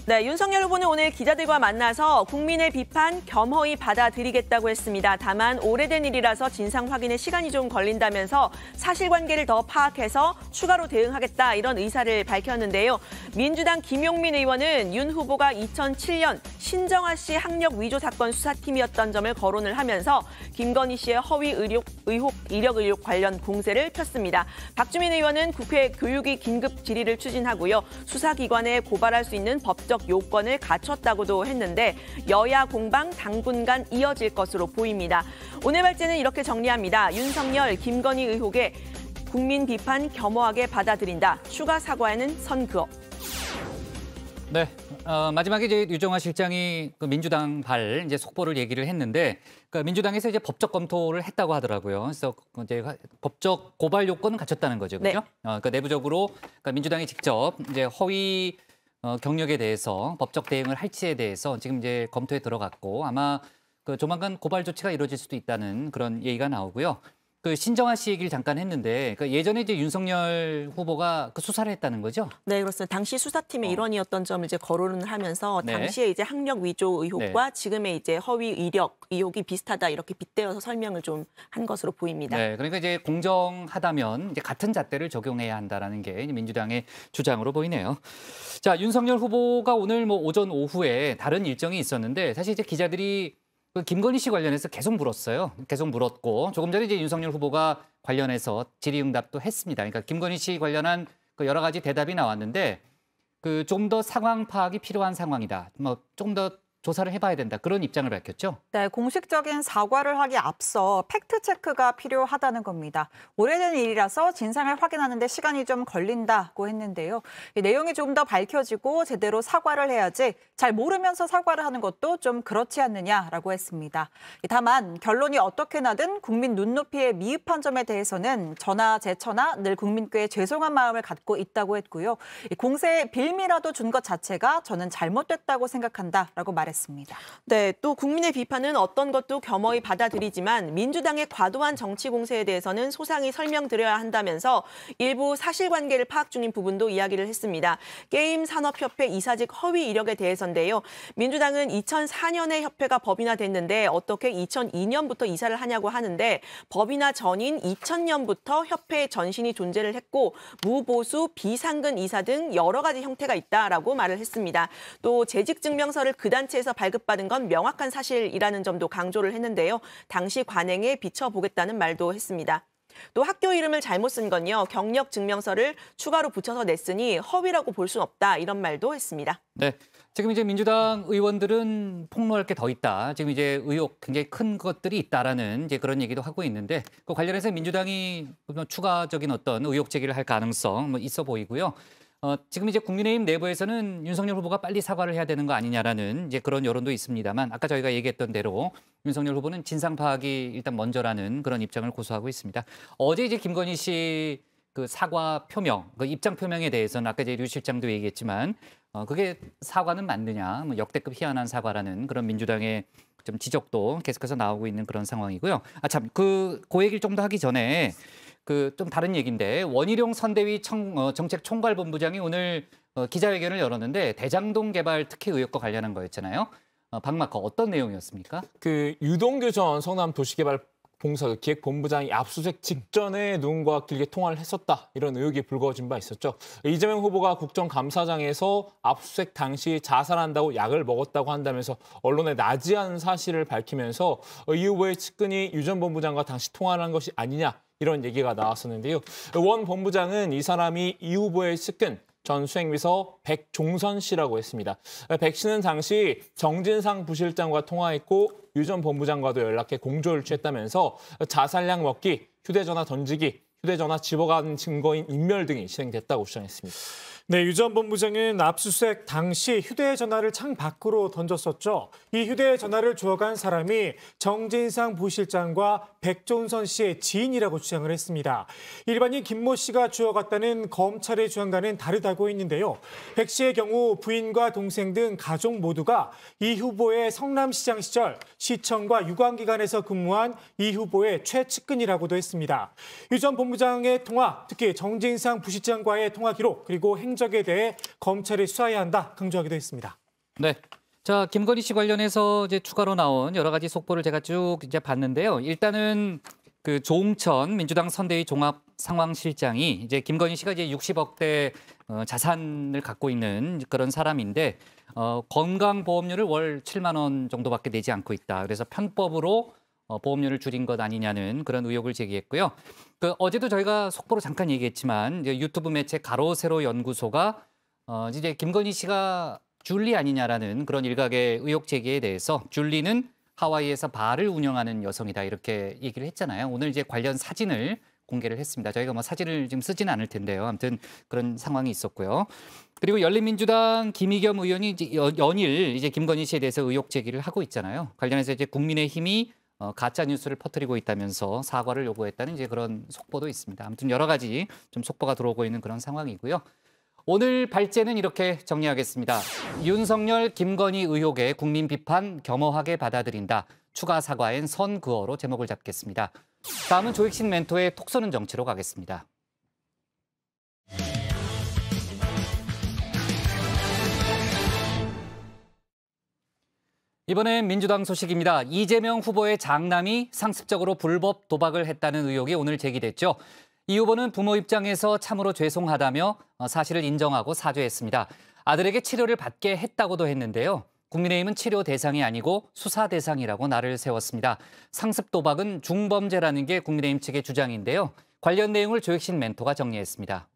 네, 윤석열 후보는 오늘 기자들과 만나서 국민의 비판 겸허히 받아들이겠다고 했습니다. 다만 오래된 일이라서 진상 확인에 시간이 좀 걸린다면서 사실관계를 더 파악해서 추가로 대응하겠다 이런 의사를 밝혔는데요. 민주당 김용민 의원은 윤 후보가 2007년 신정아 씨 학력 위조 사건 수사팀이었던 점을 거론을 하면서 김건희 씨의 허위 이력 의혹 관련 공세를 폈습니다. 박주민 의원은 국회 교육위 긴급 질의를 추진하고요. 수사기관에 고발할 수 있는 법적 요건을 갖췄다고도 했는데 여야 공방 당분간 이어질 것으로 보입니다. 오늘 발제는 이렇게 정리합니다. 윤석열, 김건희 의혹에 국민 비판 겸허하게 받아들인다. 추가 사과에는 선 그어. 네, 마지막에 이제 유정화 실장이 그 민주당 이제 속보를 얘기를 했는데, 그러니까 민주당에서 이제 법적 검토를 했다고 하더라고요. 그래서 이제 법적 고발 요건은 갖췄다는 거죠, 그렇죠? 네. 그러니까 내부적으로 그러니까 민주당이 직접 이제 허위 경력에 대해서 법적 대응을 할지에 대해서 지금 이제 검토에 들어갔고 아마 그 조만간 고발 조치가 이루어질 수도 있다는 그런 얘기가 나오고요. 그 신정아 씨 얘기를 잠깐 했는데 그 예전에 이제 윤석열 후보가 그 수사를 했다는 거죠? 네, 그렇습니다. 당시 수사팀의 일원이었던 점을 이제 거론을 하면서 당시에 이제 학력 위조 의혹과 지금의 이제 허위 이력 의혹이 비슷하다 이렇게 빗대어서 설명을 좀 한 것으로 보입니다. 네, 그러니까 이제 공정하다면 이제 같은 잣대를 적용해야 한다라는 게 민주당의 주장으로 보이네요. 자, 윤석열 후보가 오늘 오전 오후에 다른 일정이 있었는데 사실 이제 기자들이 그 김건희 씨 관련해서 계속 물었어요. 계속 물었고 조금 전에 이제 윤석열 후보가 관련해서 질의응답도 했습니다. 그러니까 김건희 씨 관련한 그 여러 가지 대답이 나왔는데 그 좀 더 상황 파악이 필요한 상황이다. 좀 더 조사를 해봐야 된다. 그런 입장을 밝혔죠. 네, 공식적인 사과를 하기 앞서 팩트체크가 필요하다는 겁니다. 오래된 일이라서 진상을 확인하는 데 시간이 좀 걸린다고 했는데요. 이 내용이 조금 더 밝혀지고 제대로 사과를 해야지 잘 모르면서 사과를 하는 것도 좀 그렇지 않느냐라고 했습니다. 다만 결론이 어떻게 나든 국민 눈높이에 미흡한 점에 대해서는 저나 제처나 늘 국민께 죄송한 마음을 갖고 있다고 했고요. 공세에 빌미라도 준 것 자체가 저는 잘못됐다고 생각한다라고 말했습니다. 네, 또 국민의 비판은 어떤 것도 겸허히 받아들이지만 민주당의 과도한 정치 공세에 대해서는 소상히 설명드려야 한다면서 일부 사실관계를 파악 중인 부분도 이야기를 했습니다. 게임산업협회 이사직 허위 이력에 대해서인데요. 민주당은 2004년에 협회가 법인화 됐는데 어떻게 2002년부터 이사를 하냐고 하는데 법인화 전인 2000년부터 협회의 전신이 존재를 했고 무보수, 비상근 이사 등 여러 가지 형태가 있다라고 말을 했습니다. 또 재직증명서를 그 단체에서 발급받은 건 명확한 사실이라는 점도 강조를 했는데요. 당시 관행에 비춰보겠다는 말도 했습니다. 또 학교 이름을 잘못 쓴 건요. 경력 증명서를 추가로 붙여서 냈으니 허위라고 볼 수는 없다. 이런 말도 했습니다. 네, 지금 이제 민주당 의원들은 폭로할 게 더 있다. 지금 이제 의혹 굉장히 큰 것들이 있다라는 이제 그런 얘기도 하고 있는데 그 관련해서 민주당이 추가적인 어떤 의혹 제기를 할 가능성 있어 보이고요. 지금 이제 국민의힘 내부에서는 윤석열 후보가 빨리 사과를 해야 되는 거 아니냐라는 이제 그런 여론도 있습니다만 아까 저희가 얘기했던 대로 윤석열 후보는 진상 파악이 일단 먼저라는 그런 입장을 고수하고 있습니다. 어제 이제 김건희 씨 그 사과 표명, 그 입장 표명에 대해서는 아까 이제 류 실장도 얘기했지만 그게 사과는 맞느냐, 뭐 역대급 희한한 사과라는 그런 민주당의 좀 지적도 계속해서 나오고 있는 그런 상황이고요. 아 참, 그 얘기를 좀 더 하기 전에 그 좀 다른 얘기인데 원희룡 선대위 정책총괄본부장이 오늘 기자회견을 열었는데 대장동 개발 특혜 의혹과 관련한 거였잖아요. 박마커 어떤 내용이었습니까? 그 유동규 전 성남도시개발공사 기획본부장이 압수수색 직전에 누군가와 길게 통화를 했었다 이런 의혹이 불거진 바 있었죠. 이재명 후보가 국정감사장에서 압수수색 당시 자살한다고 약을 먹었다고 한다면서 언론에 나지한 사실을 밝히면서 이 후보의 측근이 유 전 본부장과 당시 통화를 한 것이 아니냐 이런 얘기가 나왔었는데요. 원 본부장은 이 사람이 이 후보의 측근 전 수행비서 백종선 씨라고 했습니다. 백 씨는 당시 정진상 부실장과 통화했고 유 전 본부장과도 연락해 공조를 취했다면서 자살약 먹기, 휴대전화 던지기, 휴대전화 집어간 증거인 인멸 등이 진행됐다고 주장했습니다. 네, 유 전 본부장은 압수수색 당시 휴대전화를 창 밖으로 던졌었죠. 이 휴대전화를 주워간 사람이 정진상 부실장과 백종선 씨의 지인이라고 주장을 했습니다. 일반인 김모 씨가 주워갔다는 검찰의 주장과는 다르다고 했는데요. 백 씨의 경우 부인과 동생 등 가족 모두가 이 후보의 성남시장 시절 시청과 유관기관에서 근무한 이 후보의 최측근이라고도 했습니다. 유 전 본부장의 통화, 특히 정진상 부실장과의 통화 기록, 그리고 행적에 대해 검찰이 수사해야 한다 강조하기도 했습니다. 네. 자, 김건희 씨 관련해서 이제 추가로 나온 여러 가지 속보를 제가 쭉 이제 봤는데요. 일단은 그 조응천 민주당 선대위 종합상황실장이 이제 김건희 씨가 이제 60억대 자산을 갖고 있는 그런 사람인데 건강보험료를 월 7만 원 정도밖에 내지 않고 있다. 그래서 편법으로 보험료를 줄인 것 아니냐는 그런 의혹을 제기했고요. 그 어제도 저희가 속보로 잠깐 얘기했지만 이제 유튜브 매체 가로세로 연구소가 이제 김건희 씨가 줄리 아니냐라는 그런 일각의 의혹 제기에 대해서 줄리는 하와이에서 바를 운영하는 여성이다 이렇게 얘기를 했잖아요. 오늘 이제 관련 사진을 공개를 했습니다. 저희가 뭐 사진을 지금 쓰지는 않을 텐데요. 아무튼 그런 상황이 있었고요. 그리고 열린민주당 김의겸 의원이 이제 연일 이제 김건희 씨에 대해서 의혹 제기를 하고 있잖아요. 관련해서 이제 국민의힘이 가짜 뉴스를 퍼뜨리고 있다면서 사과를 요구했다는 이제 그런 속보도 있습니다. 아무튼 여러 가지 좀 속보가 들어오고 있는 그런 상황이고요. 오늘 발제는 이렇게 정리하겠습니다. 윤석열, 김건희 의혹에 국민 비판 겸허하게 받아들인다. 추가 사과엔 선그어로 제목을 잡겠습니다. 다음은 조익신 멘토의 톡 쏘는 정치로 가겠습니다. 이번엔 민주당 소식입니다. 이재명 후보의 장남이 상습적으로 불법 도박을 했다는 의혹이 오늘 제기됐죠. 이 후보는 부모 입장에서 참으로 죄송하다며 사실을 인정하고 사죄했습니다. 아들에게 치료를 받게 했다고도 했는데요. 국민의힘은 치료 대상이 아니고 수사 대상이라고 날을 세웠습니다. 상습 도박은 중범죄라는 게 국민의힘 측의 주장인데요. 관련 내용을 조익신 멘토가 정리했습니다.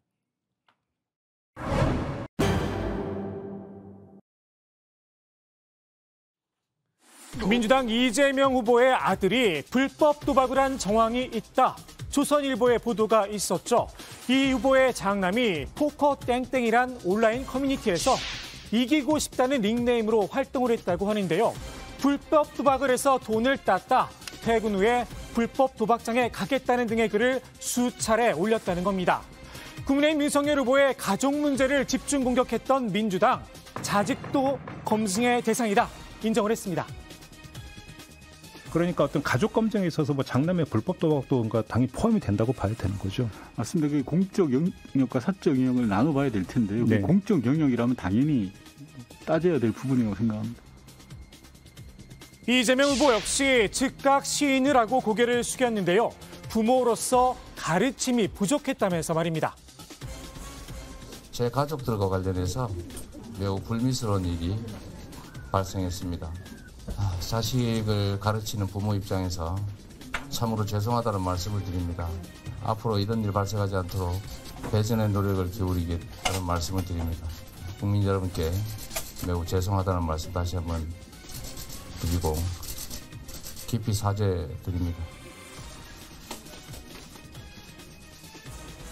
민주당 이재명 후보의 아들이 불법 도박을 한 정황이 있다. 조선일보의 보도가 있었죠. 이 후보의 장남이 포커 땡땡이란 온라인 커뮤니티에서 이기고 싶다는 닉네임으로 활동을 했다고 하는데요. 불법 도박을 해서 돈을 땄다. 퇴근 후에 불법 도박장에 가겠다는 등의 글을 수차례 올렸다는 겁니다. 국민의힘 윤석열 후보의 가족 문제를 집중 공격했던 민주당. 자직도 검증의 대상이다. 인정을 했습니다. 그러니까 어떤 가족 검증에 있어서 뭐 장남의 불법 도박도 당연히 포함이 된다고 봐야 되는 거죠. 맞습니다. 그 공적 영역과 사적 영역을 나눠봐야 될 텐데요. 네. 공적 영역이라면 당연히 따져야 될 부분이라고 생각합니다. 이재명 후보 역시 즉각 시인을 하고 고개를 숙였는데요. 부모로서 가르침이 부족했다면서 말입니다. 제 가족들과 관련해서 매우 불미스러운 일이 발생했습니다. 자식을 가르치는 부모 입장에서 참으로 죄송하다는 말씀을 드립니다. 앞으로 이런 일 발생하지 않도록 배전의 노력을 기울이겠다는 말씀을 드립니다. 국민 여러분께 매우 죄송하다는 말씀 다시 한번 드리고 깊이 사죄드립니다.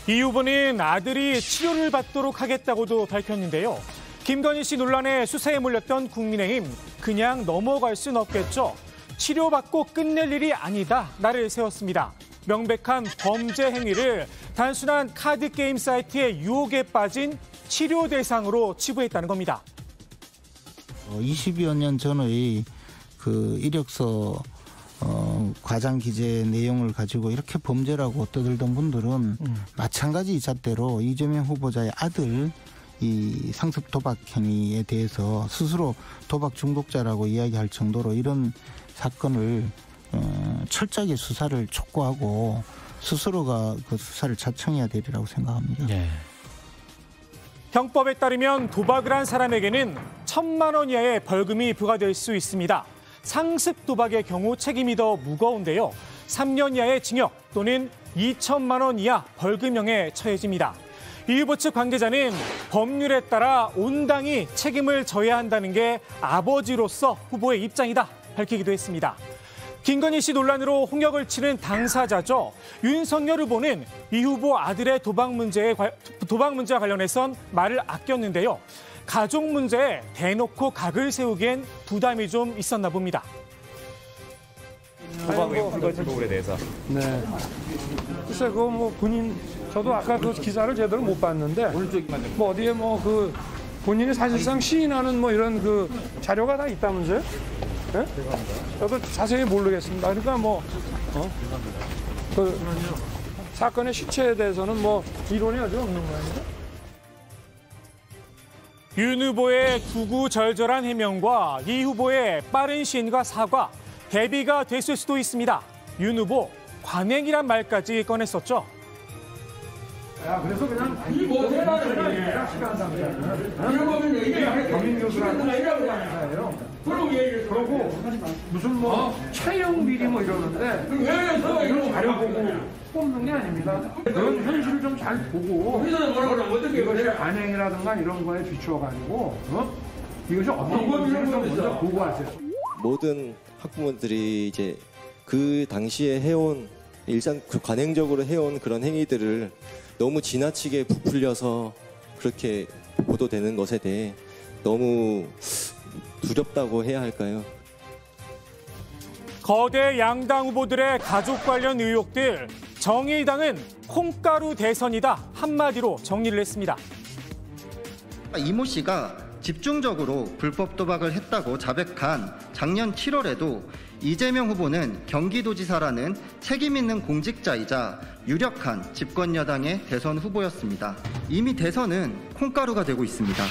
이 후보는 아들이 치료를 받도록 하겠다고도 밝혔는데요. 김건희 씨 논란에 수사에 몰렸던 국민의힘 그냥 넘어갈 순 없겠죠. 치료받고 끝낼 일이 아니다. 날을 세웠습니다. 명백한 범죄 행위를 단순한 카드 게임 사이트의 유혹에 빠진 치료 대상으로 치부했다는 겁니다. 20여 년 전의 그 이력서 과장 기재 내용을 가지고 이렇게 범죄라고 떠들던 분들은 마찬가지 잣대로 이재명 후보자의 아들 이 상습 도박 행위에 대해서 스스로 도박 중독자라고 이야기할 정도로 이런 사건을 철저하게 수사를 촉구하고 스스로가 그 수사를 자청해야 되리라고 생각합니다. 네. 형법에 따르면 도박을 한 사람에게는 1,000만 원 이하의 벌금이 부과될 수 있습니다. 상습 도박의 경우 책임이 더 무거운데요. 3년 이하의 징역 또는 2천만 원 이하 벌금형에 처해집니다. 이 후보 측 관계자는 법률에 따라 온당히 책임을 져야 한다는 게 아버지로서 후보의 입장이다 밝히기도 했습니다. 김건희 씨 논란으로 홍역을 치는 당사자죠. 윤석열 후보는 이 후보 아들의 도박 문제와 관련해선 말을 아꼈는데요. 가족 문제에 대놓고 각을 세우기엔 부담이 좀 있었나 봅니다. 도박 외국 불거진 부분에 대해서. 네. 글쎄 그거 뭐 본인 저도 아까 그 기사를 제대로 못 봤는데 뭐 어디에 뭐 그 본인이 사실상 시인하는 뭐 이런 그 자료가 다 있다면서요? 네? 저도 자세히 모르겠습니다. 그러니까 뭐 그 사건의 실체에 대해서는 뭐 이론이 아주 없는 거 아니죠? 윤 후보의 구구절절한 해명과 이 후보의 빠른 시인과 사과, 대비가 됐을 수도 있습니다. 윤 후보 관행이란 말까지 꺼냈었죠. 야, 그래서 그냥 뭐 해라는 시간 상태는 경인교수라는 그러고 무슨 뭐 채용 비리 뭐 이러는데 이런 자료 보고 뽑는 게 아닙니다. 그런 현실을 좀 잘 보고 이것이 관행이라든가 이런 거에 비추어가지고 이것이 어떤 건지를 좀 먼저 보고 하세요. 모든 학부모들이 이제 그 당시에 해온 일상 관행적으로 해온 그런 행위들을 너무 지나치게 부풀려서 그렇게 보도되는 것에 대해 너무 두렵다고 해야 할까요? 거대 양당 후보들의 가족 관련 의혹들, 정의당은 콩가루 대선이다 한마디로 정리를 했습니다. 이모 씨가 집중적으로 불법 도박을 했다고 자백한 작년 7월에도 이재명 후보는 경기도지사라는 책임 있는 공직자이자 유력한 집권여당의 대선 후보였습니다. 이미 대선은 콩가루가 되고 있습니다.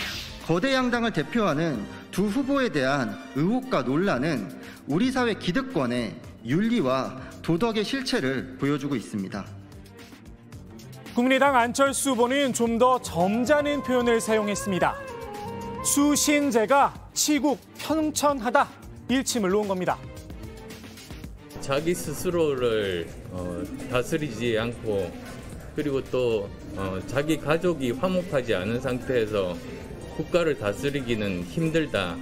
거대 양당을 대표하는 두 후보에 대한 의혹과 논란은 우리 사회 기득권의 윤리와 도덕의 실체를 보여주고 있습니다. 국민의당 안철수 후보는 좀 더 점잖은 표현을 사용했습니다. 수신제가 치국 편천하다 일침을 놓은 겁니다. 자기 스스로를 다스리지 않고 그리고 또 자기 가족이 화목하지 않은 상태에서 국가를 다스리기는 힘들다.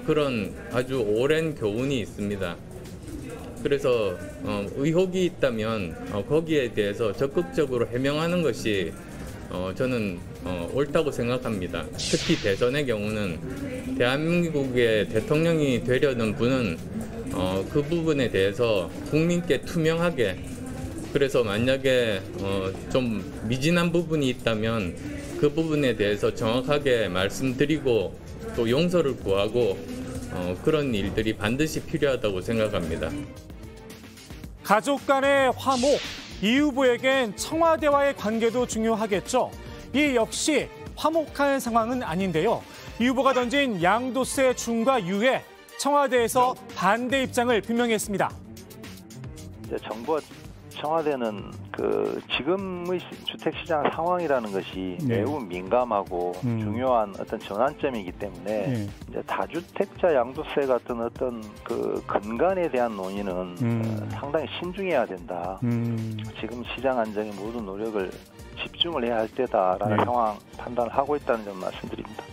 그런 아주 오랜 교훈이 있습니다. 그래서 의혹이 있다면 거기에 대해서 적극적으로 해명하는 것이 저는 옳다고 생각합니다. 특히 대선의 경우는 대한민국의 대통령이 되려는 분은 그 부분에 대해서 국민께 투명하게 그래서 만약에 좀 미진한 부분이 있다면 그 부분에 대해서 정확하게 말씀드리고 또 용서를 구하고 그런 일들이 반드시 필요하다고 생각합니다. 가족 간의 화목, 이 후보에겐 청와대와의 관계도 중요하겠죠. 이 역시 화목한 상황은 아닌데요. 이 후보가 던진 양도세 중과 유예, 청와대에서 반대 입장을 분명히 했습니다. 정부와 청와대는 그 지금의 주택시장 상황이라는 것이 매우 민감하고 중요한 어떤 전환점이기 때문에 이제 다주택자 양도세 같은 어떤 그 근간에 대한 논의는 상당히 신중해야 된다. 지금 시장 안정에 모든 노력을 집중을 해야 할 때다라는 상황 판단을 하고 있다는 점 말씀드립니다.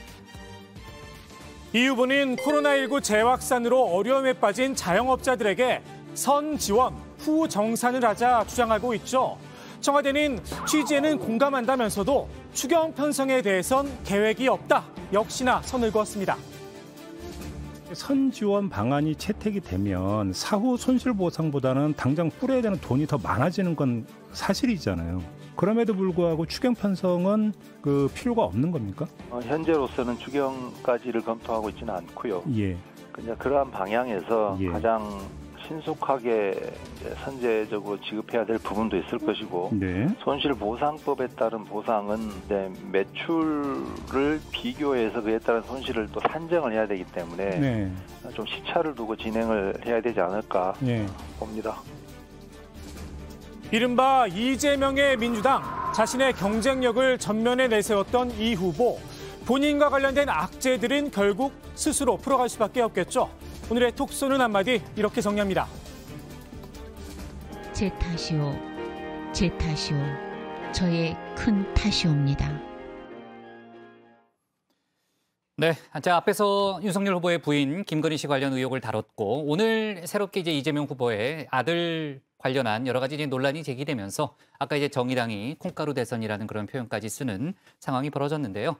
이 후보는 코로나19 재확산으로 어려움에 빠진 자영업자들에게 선 지원, 후 정산을 하자 주장하고 있죠. 청와대는 취지에는 공감한다면서도 추경 편성에 대해선 계획이 없다. 역시나 선을 그었습니다. 선 지원 방안이 채택이 되면 사후 손실 보상보다는 당장 뿌려야 되는 돈이 더 많아지는 건 사실이잖아요. 그럼에도 불구하고 추경 편성은 그 필요가 없는 겁니까? 현재로서는 추경까지를 검토하고 있지는 않고요. 예. 그냥 그러한 방향에서 예. 가장 신속하게 이제 선제적으로 지급해야 될 부분도 있을 것이고 네. 손실보상법에 따른 보상은 이제 매출을 비교해서 그에 따른 손실을 또 산정을 해야 되기 때문에 네. 좀 시차를 두고 진행을 해야 되지 않을까 봅니다. 이른바 이재명의 민주당, 자신의 경쟁력을 전면에 내세웠던 이 후보. 본인과 관련된 악재들은 결국 스스로 풀어갈 수밖에 없겠죠. 오늘의 톡 쏘는 한마디 이렇게 정리합니다. 제 탓이오, 제 탓이오, 저의 큰 탓이옵니다. 네, 자 앞에서 윤석열 후보의 부인 김건희 씨 관련 의혹을 다뤘고 오늘 새롭게 이제 이재명 후보의 아들 관련한 여러 가지 이제 논란이 제기되면서 아까 이제 정의당이 콩가루 대선이라는 그런 표현까지 쓰는 상황이 벌어졌는데요.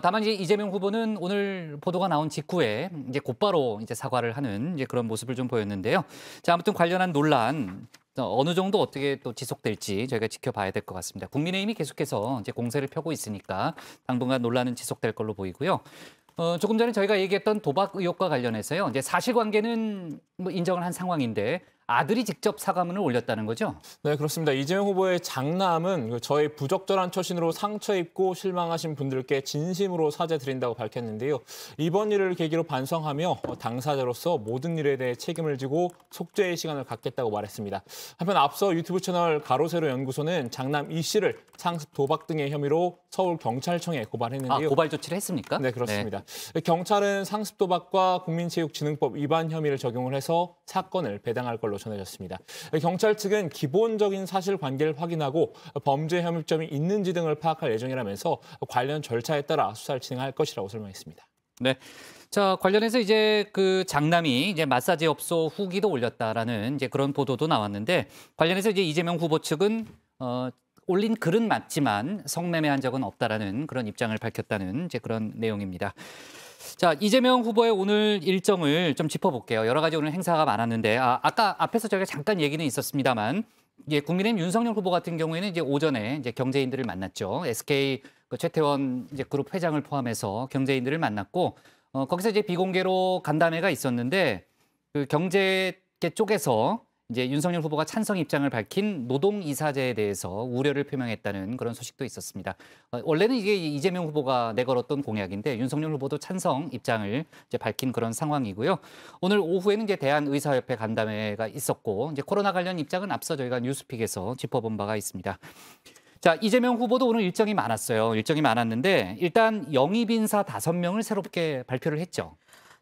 다만 이제 이재명 후보는 오늘 보도가 나온 직후에 이제 곧바로 이제 사과를 하는 이제 그런 모습을 좀 보였는데요. 자 아무튼 관련한 논란 어느 정도 어떻게 또 지속될지 저희가 지켜봐야 될 것 같습니다. 국민의힘이 계속해서 이제 공세를 펴고 있으니까 당분간 논란은 지속될 걸로 보이고요. 조금 전에 저희가 얘기했던 도박 의혹과 관련해서요. 이제 사실관계는 뭐 인정을 한 상황인데 아들이 직접 사과문을 올렸다는 거죠? 네, 그렇습니다. 이재명 후보의 장남은 저의 부적절한 처신으로 상처 입고 실망하신 분들께 진심으로 사죄드린다고 밝혔는데요. 이번 일을 계기로 반성하며 당사자로서 모든 일에 대해 책임을 지고 속죄의 시간을 갖겠다고 말했습니다. 한편 앞서 유튜브 채널 가로세로 연구소는 장남 이 씨를 상습 도박 등의 혐의로 서울경찰청에 고발했는데요. 고발 조치를 했습니까? 네, 그렇습니다. 네. 경찰은 상습 도박과 국민체육진흥법 위반 혐의를 적용을 해서 사건을 배당할 걸로 전해졌습니다. 경찰 측은 기본적인 사실관계를 확인하고 범죄 혐의점이 있는지 등을 파악할 예정이라면서 관련 절차에 따라 수사를 진행할 것이라고 설명했습니다. 네. 자, 관련해서 이제 그 장남이 이제 마사지 업소 후기도 올렸다라는 이제 그런 보도도 나왔는데 관련해서 이제 이재명 후보 측은 올린 글은 맞지만 성매매한 적은 없다라는 그런 입장을 밝혔다는 이제 그런 내용입니다. 자, 이재명 후보의 오늘 일정을 좀 짚어볼게요. 여러 가지 오늘 행사가 많았는데 아까 앞에서 저희가 잠깐 얘기는 있었습니다만 이제 국민의힘 윤석열 후보 같은 경우에는 이제 오전에 이제 경제인들을 만났죠. SK 최태원 이제 그룹 회장을 포함해서 경제인들을 만났고 거기서 이제 비공개로 간담회가 있었는데 그 경제계 쪽에서 이제 윤석열 후보가 찬성 입장을 밝힌 노동이사제에 대해서 우려를 표명했다는 그런 소식도 있었습니다. 원래는 이게 이재명 후보가 내걸었던 공약인데 윤석열 후보도 찬성 입장을 이제 밝힌 그런 상황이고요. 오늘 오후에는 이제 대한의사협회 간담회가 있었고 이제 코로나 관련 입장은 앞서 저희가 뉴스픽에서 짚어본 바가 있습니다. 자, 이재명 후보도 오늘 일정이 많았어요. 일정이 많았는데 일단 영입 인사 5명을 새롭게 발표를 했죠.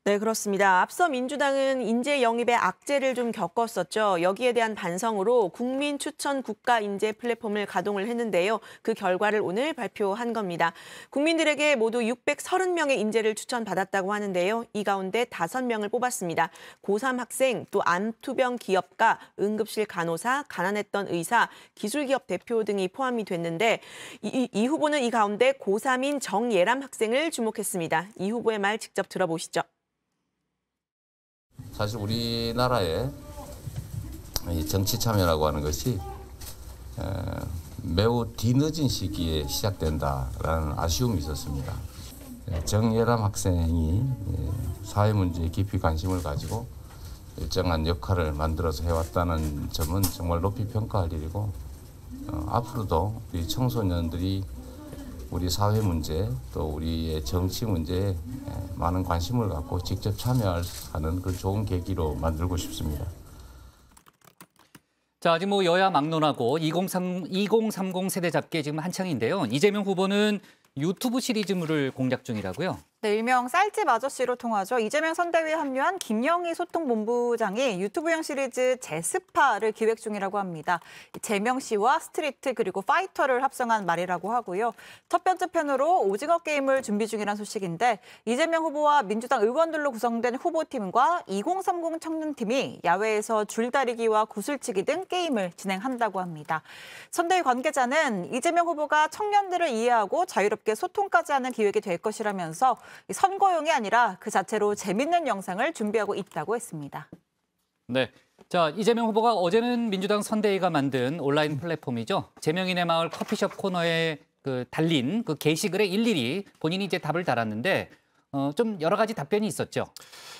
네, 그렇습니다. 앞서 민주당은 인재 영입의 악재를 좀 겪었었죠. 여기에 대한 반성으로 국민 추천 국가 인재 플랫폼을 가동을 했는데요. 그 결과를 오늘 발표한 겁니다. 국민들에게 모두 630명의 인재를 추천받았다고 하는데요. 이 가운데 5명을 뽑았습니다. 고3 학생, 또 암투병 기업가, 응급실 간호사, 가난했던 의사, 기술기업 대표 등이 포함이 됐는데 이 후보는 이 가운데 고3인 정예람 학생을 주목했습니다. 이 후보의 말 직접 들어보시죠. 사실 우리나라의 정치 참여라고 하는 것이 매우 뒤늦은 시기에 시작된다라는 아쉬움이 있었습니다. 정예람 학생이 사회 문제에 깊이 관심을 가지고 일정한 역할을 만들어서 해왔다는 점은 정말 높이 평가할 일이고 앞으로도 우리 청소년들이 우리 사회 문제 또 우리의 정치 문제에 많은 관심을 갖고 직접 참여하는 그 좋은 계기로 만들고 싶습니다. 자, 지금 뭐 여야 막론하고 2030 세대 잡기에 지금 한창인데요. 이재명 후보는 유튜브 시리즈물을 공략 중이라고요. 네, 일명 쌀집 아저씨로 통하죠. 이재명 선대위에 합류한 김영희 소통본부장이 유튜브형 시리즈 제스파를 기획 중이라고 합니다. 재명 씨와 스트리트 그리고 파이터를 합성한 말이라고 하고요. 첫 번째 편으로 오징어 게임을 준비 중이라는 소식인데 이재명 후보와 민주당 의원들로 구성된 후보팀과 2030 청년팀이 야외에서 줄다리기와 구슬치기 등 게임을 진행한다고 합니다. 선대위 관계자는 이재명 후보가 청년들을 이해하고 자유롭게 소통까지 하는 기획이 될 것이라면서 선거용이 아니라 그 자체로 재밌는 영상을 준비하고 있다고 했습니다. 네. 자, 이재명 후보가 어제는 민주당 선대위가 만든 온라인 플랫폼이죠. 제명인의 마을 커피숍 코너에 달린 그 게시글에 일일이 본인이 이제 답을 달았는데 좀 여러 가지 답변이 있었죠.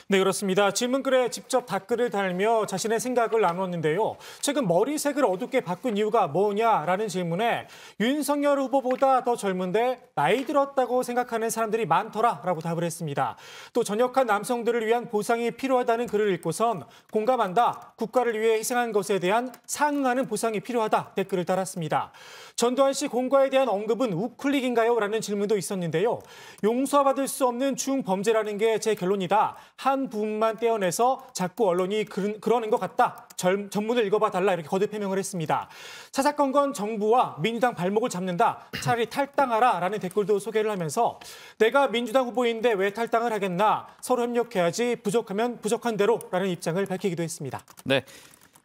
네, 그렇습니다. 질문글에 직접 댓글을 달며 자신의 생각을 나눴는데요. 최근 머리색을 어둡게 바꾼 이유가 뭐냐라는 질문에 윤석열 후보보다 더 젊은데 나이 들었다고 생각하는 사람들이 많더라라고 답을 했습니다. 또 전역한 남성들을 위한 보상이 필요하다는 글을 읽고선 공감한다. 국가를 위해 희생한 것에 대한 상응하는 보상이 필요하다. 댓글을 달았습니다. 전두환 씨 공과에 대한 언급은 우클릭인가요? 라는 질문도 있었는데요. 용서받을 수 없는 중범죄라는 게 제 결론이다. 한 부분만 떼어내서 자꾸 언론이 그러는 것 같다. 전문을 읽어봐 달라 이렇게 거듭 해명을 했습니다. 사사건건 정부와 민주당 발목을 잡는다. 차라리 탈당하라 라는 댓글도 소개를 하면서 내가 민주당 후보인데 왜 탈당을 하겠나. 서로 협력해야지 부족하면 부족한 대로 라는 입장을 밝히기도 했습니다. 네.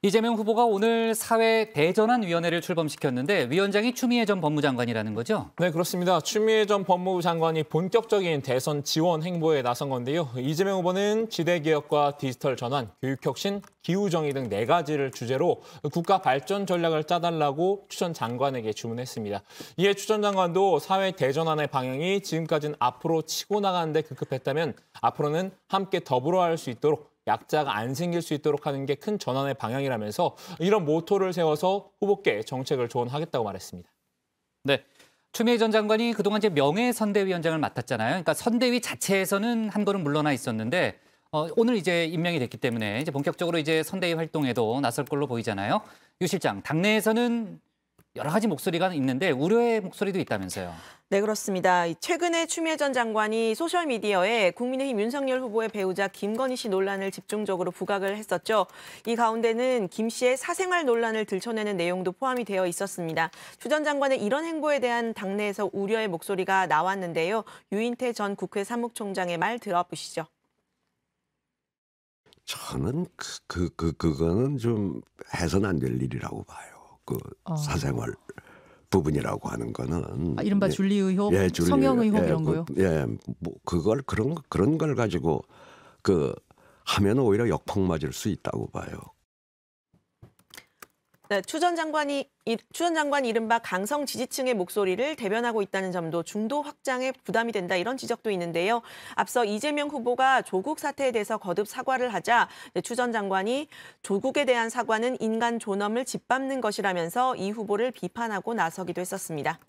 이재명 후보가 오늘 사회 대전환위원회를 출범시켰는데 위원장이 추미애 전 법무장관이라는 거죠? 네, 그렇습니다. 추미애 전 법무부 장관이 본격적인 대선 지원 행보에 나선 건데요. 이재명 후보는 지대개혁과 디지털 전환, 교육혁신, 기후정의 등 4가지를 주제로 국가 발전 전략을 짜달라고 추 전 장관에게 주문했습니다. 이에 추 전 장관도 사회 대전환의 방향이 지금까지는 앞으로 치고 나가는 데 급급했다면 앞으로는 함께 더불어 할 수 있도록 약자가 안 생길 수 있도록 하는 게 큰 전환의 방향이라면서 이런 모토를 세워서 후보께 정책을 조언하겠다고 말했습니다. 네, 추미애 전 장관이 그동안 이제 명예선대위원장을 맡았잖아요. 그러니까 선대위 자체에서는 한 번은 물러나 있었는데 오늘 이제 임명이 됐기 때문에 이제 본격적으로 이제 선대위 활동에도 나설 걸로 보이잖아요. 유 실장, 당내에서는 여러 가지 목소리가 있는데 우려의 목소리도 있다면서요. 네, 그렇습니다. 최근에 추미애 전 장관이 소셜미디어에 국민의힘 윤석열 후보의 배우자 김건희 씨 논란을 집중적으로 부각을 했었죠. 이 가운데는 김 씨의 사생활 논란을 들춰내는 내용도 포함이 되어 있었습니다. 추 전 장관의 이런 행보에 대한 당내에서 우려의 목소리가 나왔는데요. 유인태 전 국회 사무총장의 말 들어보시죠. 저는 그거는 좀 해서는 안 될 일이라고 봐요. 사생활 부분이라고 하는 거는 이른바 줄리 의혹, 성형 의혹 이런 거요. 뭐 그런 걸 가지고 하면 오히려 역풍 맞을 수 있다고 봐요. 네, 추 전 장관이 이른바 강성 지지층의 목소리를 대변하고 있다는 점도 중도 확장에 부담이 된다 이런 지적도 있는데요. 앞서 이재명 후보가 조국 사태에 대해서 거듭 사과를 하자 추 전 장관이 조국에 대한 사과는 인간 존엄을 짓밟는 것이라면서 이 후보를 비판하고 나서기도 했었습니다.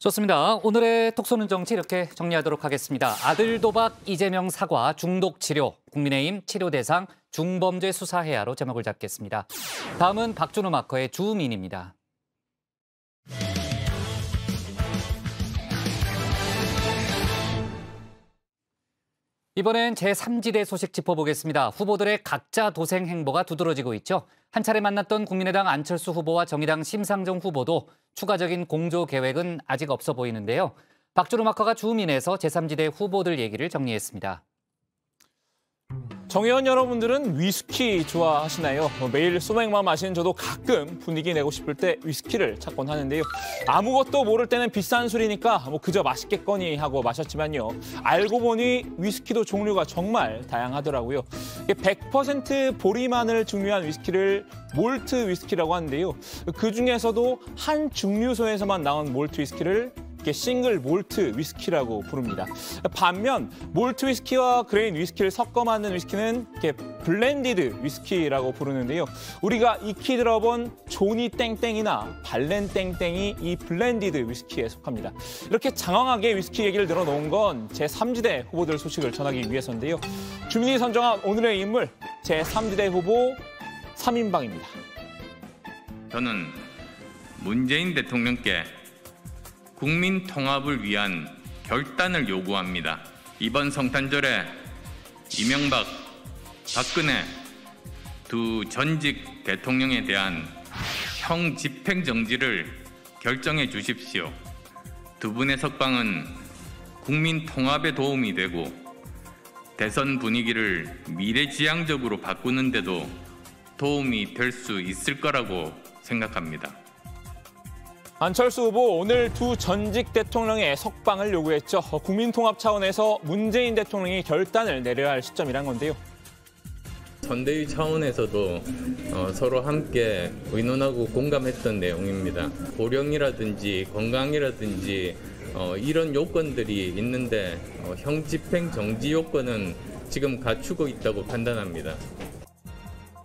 좋습니다. 오늘의 톡쏘는 정치 이렇게 정리하도록 하겠습니다. 아들 도박, 이재명 사과, 중독 치료, 국민의힘 치료 대상, 중범죄 수사해야로 제목을 잡겠습니다. 다음은 박준호 마커의 주민입니다. 이번엔 제3지대 소식 짚어보겠습니다. 후보들의 각자 도생 행보가 두드러지고 있죠. 한 차례 만났던 국민의당 안철수 후보와 정의당 심상정 후보도 추가적인 공조 계획은 아직 없어 보이는데요. 박준호 마커가 주민에서 제3지대 후보들 얘기를 정리했습니다. 정의원 여러분들은 위스키 좋아하시나요? 매일 소맥만 마시는 저도 가끔 분위기 내고 싶을 때 위스키를 찾곤 하는데요. 아무것도 모를 때는 비싼 술이니까 그저 맛있겠거니 하고 마셨지만요. 알고 보니 위스키도 종류가 정말 다양하더라고요. 100% 보리만을 증류한 위스키를 몰트 위스키라고 하는데요. 그중에서도 한 증류소에서만 나온 몰트 위스키를 싱글 몰트 위스키라고 부릅니다. 반면 몰트 위스키와 그레인 위스키를 섞어 만든 위스키는 블렌디드 위스키라고 부르는데요. 우리가 익히 들어본 조니 땡땡이나 발렌 땡땡이 이 블렌디드 위스키에 속합니다. 이렇게 장황하게 위스키 얘기를 늘어놓은 건 제3지대 후보들 소식을 전하기 위해서인데요. 주민이 선정한 오늘의 인물 제3지대 후보 3인방입니다. 저는 문재인 대통령께 국민 통합을 위한 결단을 요구합니다. 이번 성탄절에 이명박, 박근혜 두 전직 대통령에 대한 형 집행정지를 결정해 주십시오. 두 분의 석방은 국민 통합에 도움이 되고 대선 분위기를 미래지향적으로 바꾸는 데도 도움이 될 수 있을 거라고 생각합니다. 안철수 후보 오늘 두 전직 대통령의 석방을 요구했죠. 국민통합 차원에서 문재인 대통령이 결단을 내려야 할 시점이란 건데요. 선대위 차원에서도 서로 함께 의논하고 공감했던 내용입니다. 고령이라든지 건강이라든지 이런 요건들이 있는데 형 집행 정지 요건은 지금 갖추고 있다고 판단합니다.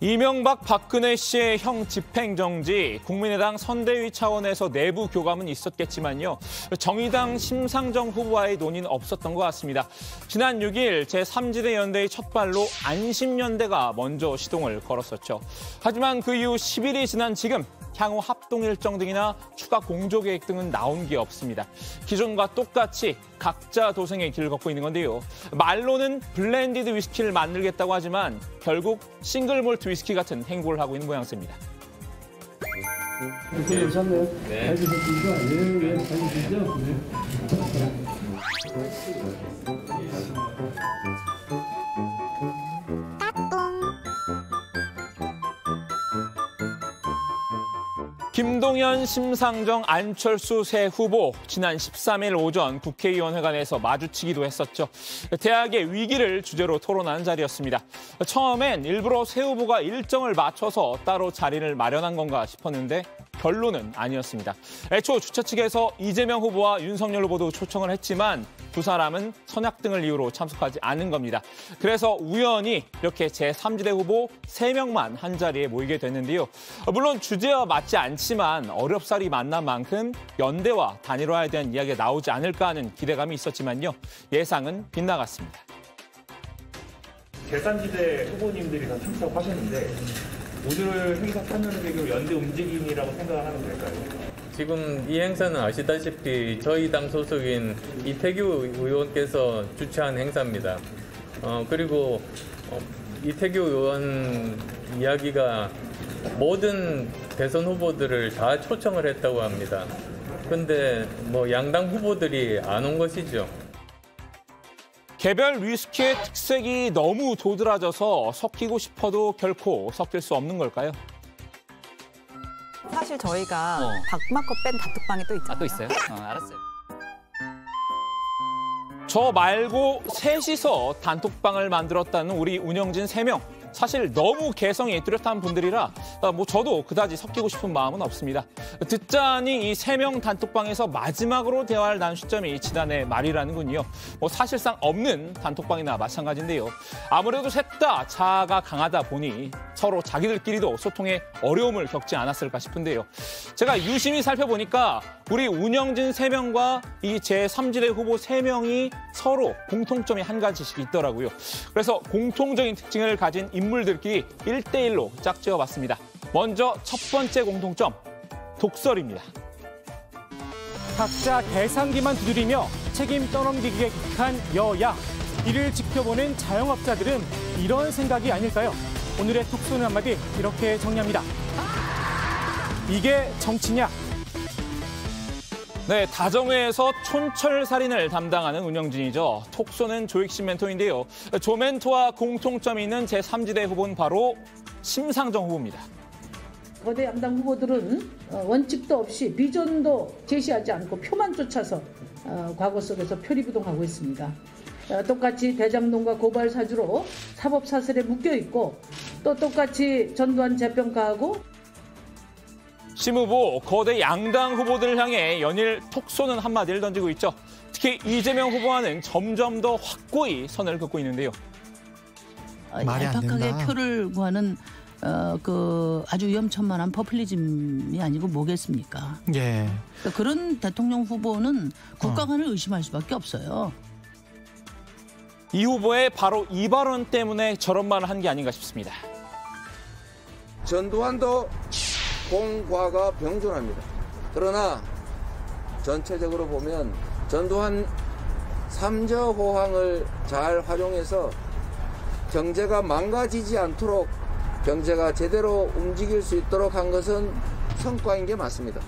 이명박 박근혜 씨의 형 집행정지, 국민의당 선대위 차원에서 내부 교감은 있었겠지만요. 정의당 심상정 후보와의 논의는 없었던 것 같습니다. 지난 6일 제3지대 연대의 첫 발로 안심연대가 먼저 시동을 걸었었죠. 하지만 그 이후 10일이 지난 지금 향후 합동 일정 등이나 추가 공조 계획 등은 나온 게 없습니다. 기존과 똑같이 각자 도생의 길을 걷고 있는 건데요. 말로는 블렌디드 위스키를 만들겠다고 하지만 결국 싱글 몰트 위스키 같은 행보를 하고 있는 모양새입니다. 네. 오셨네요. 네. 잘 계셨습니까? 예, 잘 계시죠? 네. 김동연, 심상정, 안철수 세 후보 지난 13일 오전 국회의원회관에서 마주치기도 했었죠. 대학의 위기를 주제로 토론하는 자리였습니다. 처음엔 일부러 세 후보가 일정을 맞춰서 따로 자리를 마련한 건가 싶었는데 결론은 아니었습니다. 애초 주최 측에서 이재명 후보와 윤석열 후보도 초청을 했지만 두 사람은 선약 등을 이유로 참석하지 않은 겁니다. 그래서 우연히 이렇게 제3지대 후보 3명만 한 자리에 모이게 됐는데요. 물론 주제와 맞지 않지만 어렵사리 만난 만큼 연대와 단일화에 대한 이야기가 나오지 않을까 하는 기대감이 있었지만요. 예상은 빗나갔습니다. 제3지대 후보님들이 다 참석하셨는데 오늘 행사 참여는 계기로 연대 움직임이라고 생각하면 될까요? 지금 이 행사는 아시다시피 저희 당 소속인 이태규 의원께서 주최한 행사입니다. 그리고 이태규 의원 이야기가 모든 대선 후보들을 다 초청을 했다고 합니다. 근데 뭐 양당 후보들이 안 온 것이죠. 개별 위스키의 특색이 너무 도드라져서 섞이고 싶어도 결코 섞일 수 없는 걸까요? 사실 저희가 박마커 밴 단톡방이 또 있잖아요. 또 있어요? 알았어요. 저 말고 셋이서 단톡방을 만들었다는 우리 운영진 3명. 사실 너무 개성이 뚜렷한 분들이라 저도 그다지 섞이고 싶은 마음은 없습니다. 듣자니 이 3명 단톡방에서 마지막으로 대화를 나눈 시점이 지난해 말이라는군요. 사실상 없는 단톡방이나 마찬가지인데요. 아무래도 셋 다 자아가 강하다 보니 서로 자기들끼리도 소통에 어려움을 겪지 않았을까 싶은데요. 제가 유심히 살펴보니까 우리 운영진 3명과 이 제3지대 후보 3명이 서로 공통점이 한 가지씩 있더라고요. 그래서 공통적인 특징을 가진 인물들끼리 1대1로 짝지어봤습니다. 먼저 첫 번째 공통점, 독설입니다. 각자 계산기만 두드리며 책임 떠넘기기에 익숙한 여야. 이를 지켜보는 자영업자들은 이런 생각이 아닐까요? 오늘의 톡 쏘는 한마디 이렇게 정리합니다. 이게 정치냐? 네, 다정회에서 촌철살인을 담당하는 운영진이죠. 톡 쏘는 조익신 멘토인데요. 조 멘토와 공통점이 있는 제3지대 후보는 바로 심상정 후보입니다. 거대 양당 후보들은 원칙도 없이 비전도 제시하지 않고 표만 쫓아서 과거 속에서 표리부동하고 있습니다. 똑같이 대장동과 고발 사주로 사법 사슬에 묶여 있고 또 똑같이 전두환 재평가하고 심 후보, 거대 양당 후보들을 향해 연일 톡 쏘는 한마디를 던지고 있죠. 특히 이재명 후보와는 점점 더 확고히 선을 긋고 있는데요. 얄팍하게 표를 구하는 아주 위험천만한 포퓰리즘이 아니고 뭐겠습니까? 예. 그러니까 그런 대통령 후보는 국가관을 의심할 수밖에 없어요. 이 후보의 바로 이 발언 때문에 저런 말을 한 게 아닌가 싶습니다. 전두환도 공과가 병존합니다. 그러나 전체적으로 보면 전두환 삼저호황을 잘 활용해서 경제가 망가지지 않도록 경제가 제대로 움직일 수 있도록 한 것은 성과인 게 맞습니다.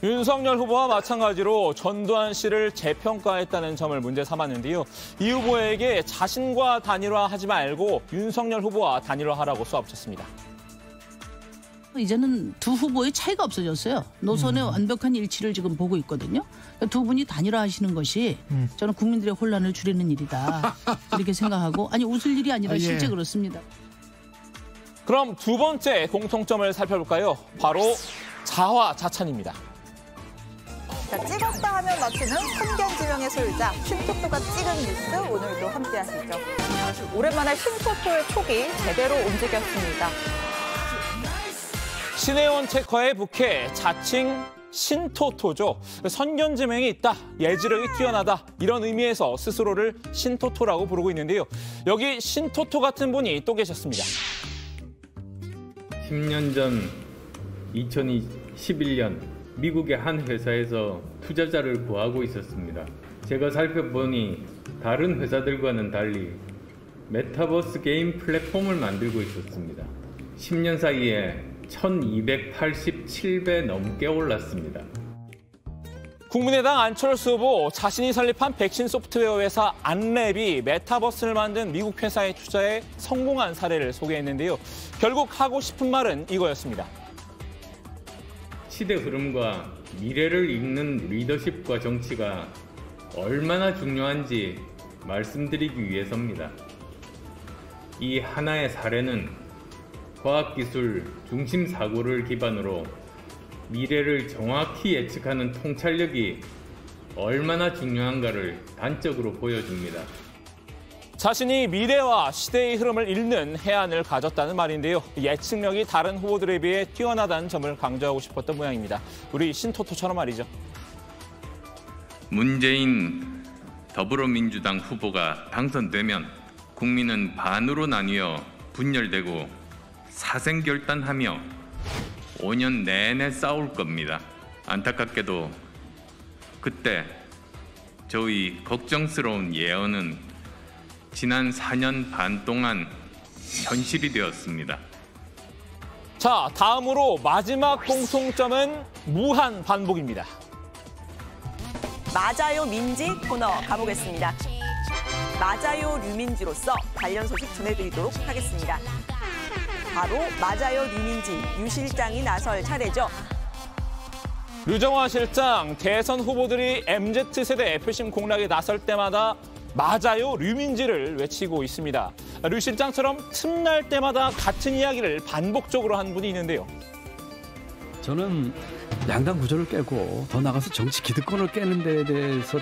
윤석열 후보와 마찬가지로 전두환 씨를 재평가했다는 점을 문제 삼았는데요. 이 후보에게 자신과 단일화하지 말고 윤석열 후보와 단일화하라고 쏘아붙였습니다. 이제는 두 후보의 차이가 없어졌어요. 노선의 완벽한 일치를 지금 보고 있거든요. 두 분이 단일화하시는 것이 저는 국민들의 혼란을 줄이는 일이다. 이렇게 생각하고 아니 웃을 일이 아니라 실제 그렇습니다. 그럼 두 번째 공통점을 살펴볼까요? 바로 자화자찬입니다. 자, 찍었다 하면 맞추는 선견지명의 소유자 쉰토토가 찍은 뉴스 오늘도 함께하시죠. 오랜만에 쉰토토의 촉이 제대로 움직였습니다. 신혜원 체커의 부캐 자칭 신토토죠. 선견지명이 있다, 예지력이 뛰어나다 이런 의미에서 스스로를 신토토라고 부르고 있는데요. 여기 신토토 같은 분이 또 계셨습니다. 10년 전 2011년 미국의 한 회사에서 투자자를 구하고 있었습니다. 제가 살펴보니 다른 회사들과는 달리 메타버스 게임 플랫폼을 만들고 있었습니다. 10년 사이에 1287배 넘게 올랐습니다. 국민의당 안철수 후보 자신이 설립한 백신 소프트웨어 회사 안랩이 메타버스를 만든 미국 회사의 투자에 성공한 사례를 소개했는데요. 결국 하고 싶은 말은 이거였습니다. 시대 흐름과 미래를 읽는 리더십과 정치가 얼마나 중요한지 말씀드리기 위해서입니다. 이 하나의 사례는 과학기술 중심 사고를 기반으로 미래를 정확히 예측하는 통찰력이 얼마나 중요한가를 단적으로 보여줍니다. 자신이 미래와 시대의 흐름을 읽는 해안을 가졌다는 말인데요. 예측력이 다른 후보들에 비해 뛰어나다는 점을 강조하고 싶었던 모양입니다. 우리 신토토처럼 말이죠. 문재인 더불어민주당 후보가 당선되면 국민은 반으로 나뉘어 분열되고 사생결단하며 5년 내내 싸울 겁니다. 안타깝게도 그때 저희 걱정스러운 예언은 지난 4년 반 동안 현실이 되었습니다. 자, 다음으로 마지막 공통점은 무한 반복입니다. 맞아요 민지 코너 가보겠습니다. 맞아요 류민지로서 관련 소식 전해드리도록 하겠습니다. 바로 맞아요 류민지 유 실장이 나설 차례죠. 류정화 실장, 대선 후보들이 MZ세대 표심 공략에 나설 때마다 맞아요 류민지를 외치고 있습니다. 류 실장처럼 틈날 때마다 같은 이야기를 반복적으로 한 분이 있는데요. 저는 양당 구조를 깨고 더 나가서 정치 기득권을 깨는 데에 대해서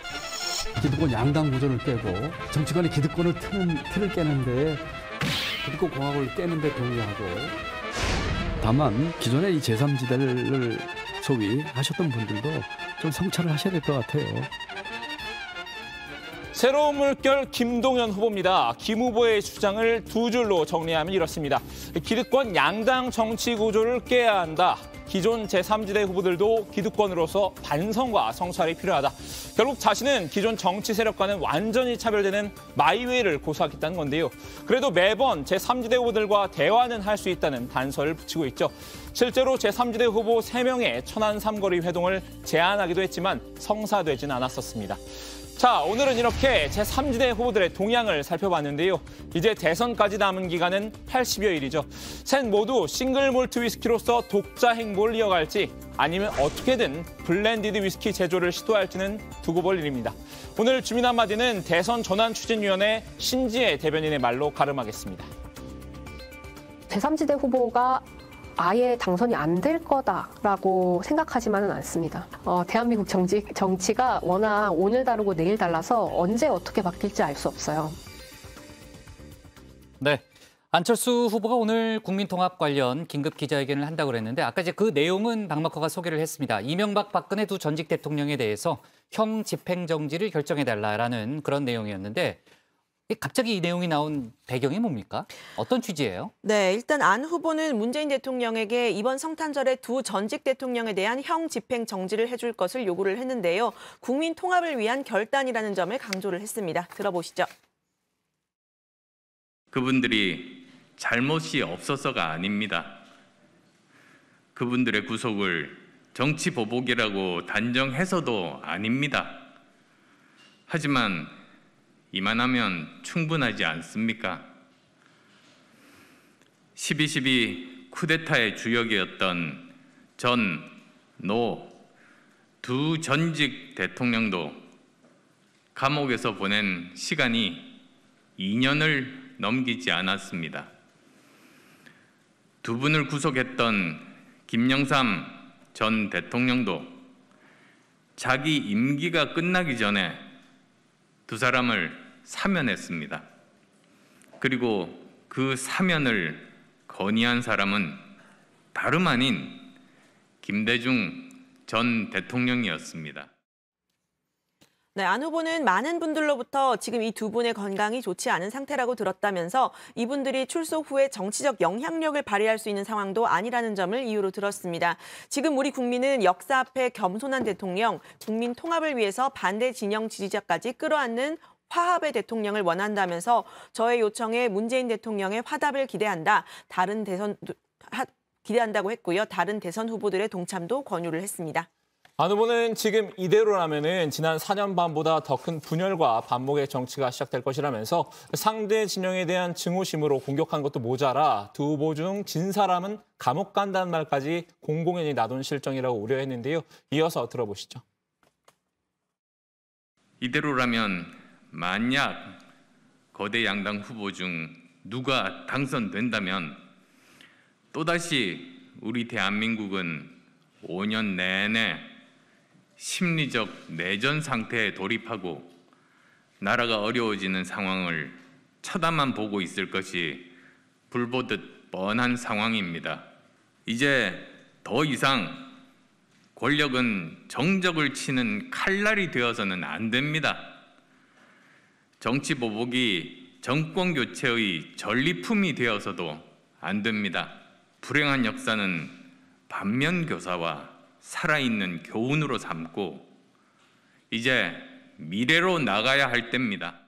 기득권 양당 구조를 깨고 정치권의 기득권을 틀을 깨는 데에 기득권 공학을 깨는 데 동의하고 다만 기존의 이 제3지대를 소위 하셨던 분들도 좀 성찰을 하셔야 될 것 같아요. 새로운 물결 김동연 후보입니다. 김 후보의 주장을 두 줄로 정리하면 이렇습니다. 기득권 양당 정치 구조를 깨야 한다. 기존 제3지대 후보들도 기득권으로서 반성과 성찰이 필요하다. 결국 자신은 기존 정치 세력과는 완전히 차별되는 마이웨이를 고수하겠다는 건데요. 그래도 매번 제3지대 후보들과 대화는 할 수 있다는 단서를 붙이고 있죠. 실제로 제3지대 후보 3명의 천안 삼거리 회동을 제안하기도 했지만 성사되진 않았었습니다. 자, 오늘은 이렇게 제3지대 후보들의 동향을 살펴봤는데요. 이제 대선까지 남은 기간은 80여일이죠. 셋 모두 싱글 몰트 위스키로서 독자 행보를 이어갈지 아니면 어떻게든 블렌디드 위스키 제조를 시도할지는 두고 볼 일입니다. 오늘 주민 한마디는 대선 전환추진위원회 신지혜 대변인의 말로 가름하겠습니다. 제3지대 후보가 아예 당선이 안 될 거다라고 생각하지만은 않습니다. 대한민국 정치가 워낙 오늘 다르고 내일 달라서 언제 어떻게 바뀔지 알 수 없어요. 네, 안철수 후보가 오늘 국민통합 관련 긴급 기자회견을 한다고 그랬는데 아까 이제 그 내용은 박마커가 소개를 했습니다. 이명박 박근혜 두 전직 대통령에 대해서 형 집행정지를 결정해달라라는 그런 내용이었는데 갑자기 이 내용이 나온 배경이 뭡니까? 어떤 취지예요? 네, 일단 안 후보는 문재인 대통령에게 이번 성탄절에 두 전직 대통령에 대한 형 집행 정지를 해줄 것을 요구를 했는데요. 국민 통합을 위한 결단이라는 점을 강조를 했습니다. 들어보시죠. 그분들이 잘못이 없어서가 아닙니다. 그분들의 구속을 정치 보복이라고 단정해서도 아닙니다. 하지만 이만하면 충분하지 않습니까? 12.12 쿠데타의 주역이었던 전, 노 두 전직 대통령도 감옥에서 보낸 시간이 2년을 넘기지 않았습니다. 두 분을 구속했던 김영삼 전 대통령도 자기 임기가 끝나기 전에 두 사람을 사면했습니다. 그리고 그 사면을 건의한 사람은 다름 아닌 김대중 전 대통령이었습니다. 네, 안 후보는 많은 분들로부터 지금 이 두 분의 건강이 좋지 않은 상태라고 들었다면서 이분들이 출소 후에 정치적 영향력을 발휘할 수 있는 상황도 아니라는 점을 이유로 들었습니다. 지금 우리 국민은 역사 앞에 겸손한 대통령, 국민 통합을 위해서 반대 진영 지지자까지 끌어안는 화합의 대통령을 원한다면서 저의 요청에 문재인 대통령의 화답을 기대한다고 했고요. 다른 대선 후보들의 동참도 권유를 했습니다. 안 후보는 지금 이대로라면은 지난 4년 반보다 더 큰 분열과 반목의 정치가 시작될 것이라면서 상대 진영에 대한 증오심으로 공격한 것도 모자라 두 후보 중 진 사람은 감옥 간다는 말까지 공공연히 놔둔 실정이라고 우려했는데요. 이어서 들어보시죠. 이대로라면 만약 거대 양당 후보 중 누가 당선된다면 또다시 우리 대한민국은 5년 내내 심리적 내전 상태에 돌입하고 나라가 어려워지는 상황을 쳐다만 보고 있을 것이 불보듯 뻔한 상황입니다. 이제 더 이상 권력은 정적을 치는 칼날이 되어서는 안 됩니다. 정치 보복이 정권 교체의 전리품이 되어서도 안 됩니다. 불행한 역사는 반면교사와 살아있는 교훈으로 삼고 이제 미래로 나가야 할 때입니다.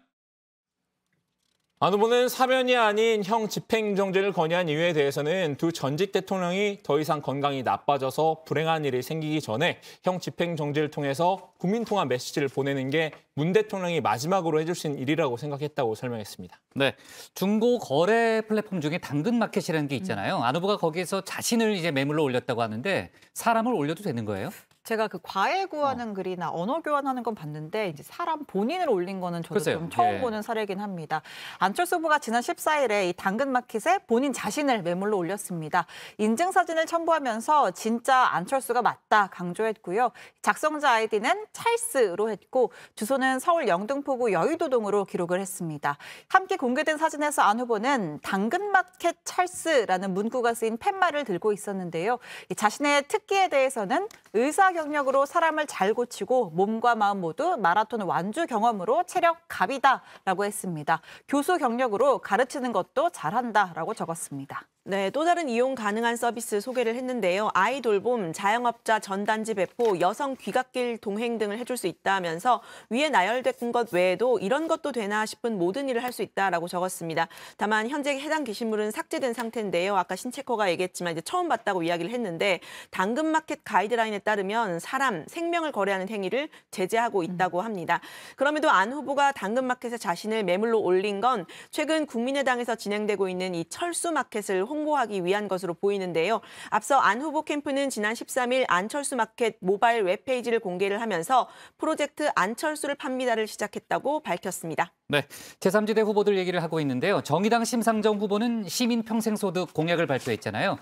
안 후보는 사면이 아닌 형 집행정지를 건의한 이유에 대해서는 두 전직 대통령이 더 이상 건강이 나빠져서 불행한 일이 생기기 전에 형 집행정지를 통해서 국민통합 메시지를 보내는 게 문 대통령이 마지막으로 해줄 수 있는 일이라고 생각했다고 설명했습니다. 네, 중고 거래 플랫폼 중에 당근마켓이라는 게 있잖아요. 안 후보가 거기에서 자신을 이제 매물로 올렸다고 하는데 사람을 올려도 되는 거예요? 제가 그 과외 구하는 글이나 언어 교환하는 건 봤는데 이제 사람 본인을 올린 거는 저도 글쎄요. 좀 처음 예. 보는 사례이긴 합니다. 안철수 후보가 지난 14일에 이 당근마켓에 본인 자신을 매물로 올렸습니다. 인증사진을 첨부하면서 진짜 안철수가 맞다 강조했고요. 작성자 아이디는 찰스로 했고 주소는 서울 영등포구 여의도동으로 기록을 했습니다. 함께 공개된 사진에서 안 후보는 당근마켓 찰스라는 문구가 쓰인 팻말을 들고 있었는데요. 자신의 특기에 대해서는 의사 경력으로 사람을 잘 고치고 몸과 마음 모두 마라톤 완주 경험으로 체력 갑이다라고 했습니다. 교수 경력으로 가르치는 것도 잘한다라고 적었습니다. 네, 또 다른 이용 가능한 서비스 소개를 했는데요. 아이돌봄, 자영업자 전단지 배포, 여성 귀갓길 동행 등을 해줄 수 있다면서 위에 나열된 것 외에도 이런 것도 되나 싶은 모든 일을 할 수 있다라고 적었습니다. 다만 현재 해당 게시물은 삭제된 상태인데요. 아까 신체커가 얘기했지만 이제 처음 봤다고 이야기를 했는데 당근마켓 가이드라인에 따르면 사람, 생명을 거래하는 행위를 제재하고 있다고 합니다. 그럼에도 안 후보가 당근마켓에 자신을 매물로 올린 건 최근 국민의당에서 진행되고 있는 이 철수마켓을 홍보하기 위한 것으로 보이는데요. 앞서 안 후보 캠프는 지난 13일 안철수 마켓 모바일 웹페이지를 공개를 하면서 프로젝트 안철수를 팝니다를 시작했다고 밝혔습니다. 네, 제3지대 후보들 얘기를 하고 있는데요. 정의당 심상정 후보는 시민 평생소득 공약을 발표했잖아요.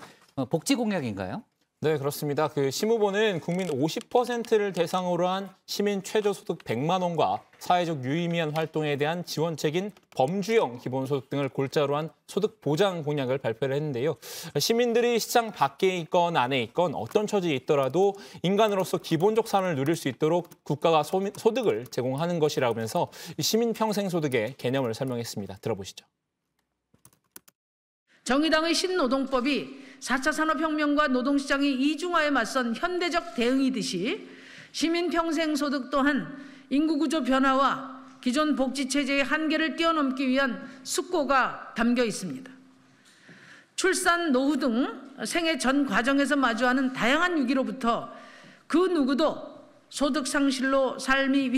복지 공약인가요? 네, 그렇습니다. 심 후보는 국민 50%를 대상으로 한 시민 최저소득 100만 원과 사회적 유의미한 활동에 대한 지원책인 범주형 기본소득 등을 골자로 한 소득 보장 공약을 발표를 했는데요. 시민들이 시장 밖에 있건 안에 있건 어떤 처지에 있더라도 인간으로서 기본적 삶을 누릴 수 있도록 국가가 소득을 제공하는 것이라면서 시민 평생소득의 개념을 설명했습니다. 들어보시죠. 정의당의 신노동법이 4차 산업혁명과 노동시장의 이중화에 맞선 현대적 대응이듯이 시민평생소득 또한 인구구조 변화와 기존 복지체제의 한계를 뛰어넘기 위한 숙고가 담겨 있습니다. 출산, 노후 등 생애 전 과정에서 마주하는 다양한 위기로부터 그 누구도 소득 상실로 삶이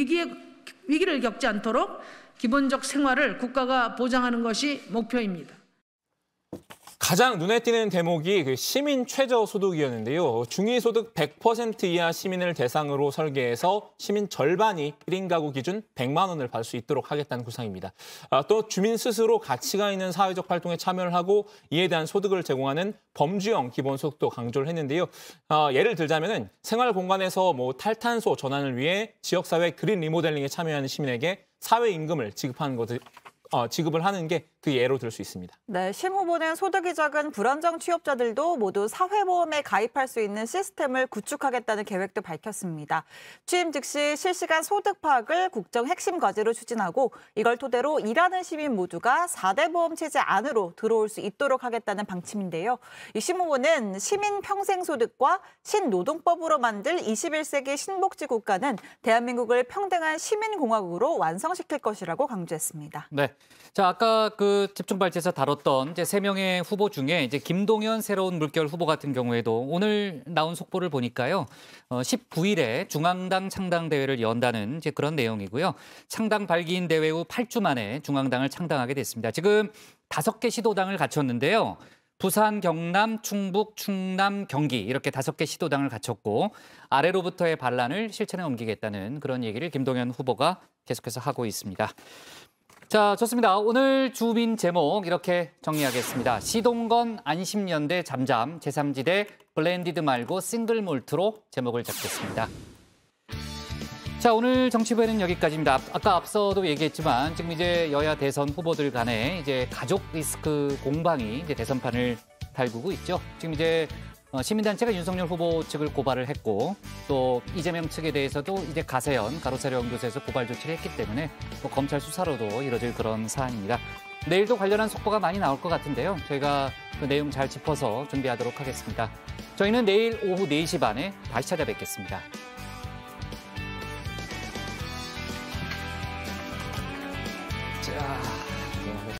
위기를 겪지 않도록 기본적 생활을 국가가 보장하는 것이 목표입니다. 가장 눈에 띄는 대목이 그 시민 최저소득이었는데요. 중위소득 100% 이하 시민을 대상으로 설계해서 시민 절반이 1인 가구 기준 100만 원을 받을 수 있도록 하겠다는 구상입니다. 또 주민 스스로 가치가 있는 사회적 활동에 참여를 하고 이에 대한 소득을 제공하는 범주형 기본소득도 강조를 했는데요. 예를 들자면은 생활 공간에서 탈탄소 전환을 위해 지역사회 그린 리모델링에 참여하는 시민에게 사회 임금을 지급을 하는 게 그 예로 들 수 있습니다. 네, 심 후보는 소득이 적은 불안정 취업자들도 모두 사회보험에 가입할 수 있는 시스템을 구축하겠다는 계획도 밝혔습니다. 취임 즉시 실시간 소득 파악을 국정 핵심 과제로 추진하고 이걸 토대로 일하는 시민 모두가 4대 보험 체제 안으로 들어올 수 있도록 하겠다는 방침인데요. 이 심 후보는 시민 평생소득과 신노동법으로 만들 21세기 신복지 국가는 대한민국을 평등한 시민공화국으로 완성시킬 것이라고 강조했습니다. 네. 자, 아까 그 집중 발제에서 다뤘던 이제 3명의 후보 중에 이제 김동연 새로운 물결 후보 같은 경우에도 오늘 나온 속보를 보니까요. 19일에 중앙당 창당 대회를 연다는 이제 그런 내용이고요. 창당 발기인 대회 후 8주 만에 중앙당을 창당하게 됐습니다. 지금 5개 시도당을 갖췄는데요. 부산, 경남, 충북, 충남, 경기 이렇게 5개 시도당을 갖췄고 아래로부터의 반란을 실천에 옮기겠다는 그런 얘기를 김동연 후보가 계속해서 하고 있습니다. 자, 좋습니다. 오늘 주민 제목 이렇게 정리하겠습니다. 시동건 안심연대 잠잠 제3지대 블렌디드 말고 싱글 몰트로 제목을 잡겠습니다. 자, 오늘 정치부에는 여기까지입니다. 아까 앞서도 얘기했지만 지금 이제 여야 대선 후보들 간에 이제 가족 리스크 공방이 이제 대선판을 달구고 있죠. 지금 이제 시민단체가 윤석열 후보 측을 고발을 했고 또 이재명 측에 대해서도 이제 가세현 가로세로연구소에서 고발 조치를 했기 때문에 또 검찰 수사로도 이뤄질 그런 사안입니다. 내일도 관련한 속보가 많이 나올 것 같은데요. 저희가 그 내용 잘 짚어서 준비하도록 하겠습니다. 저희는 내일 오후 4시 반에 다시 찾아뵙겠습니다. 자.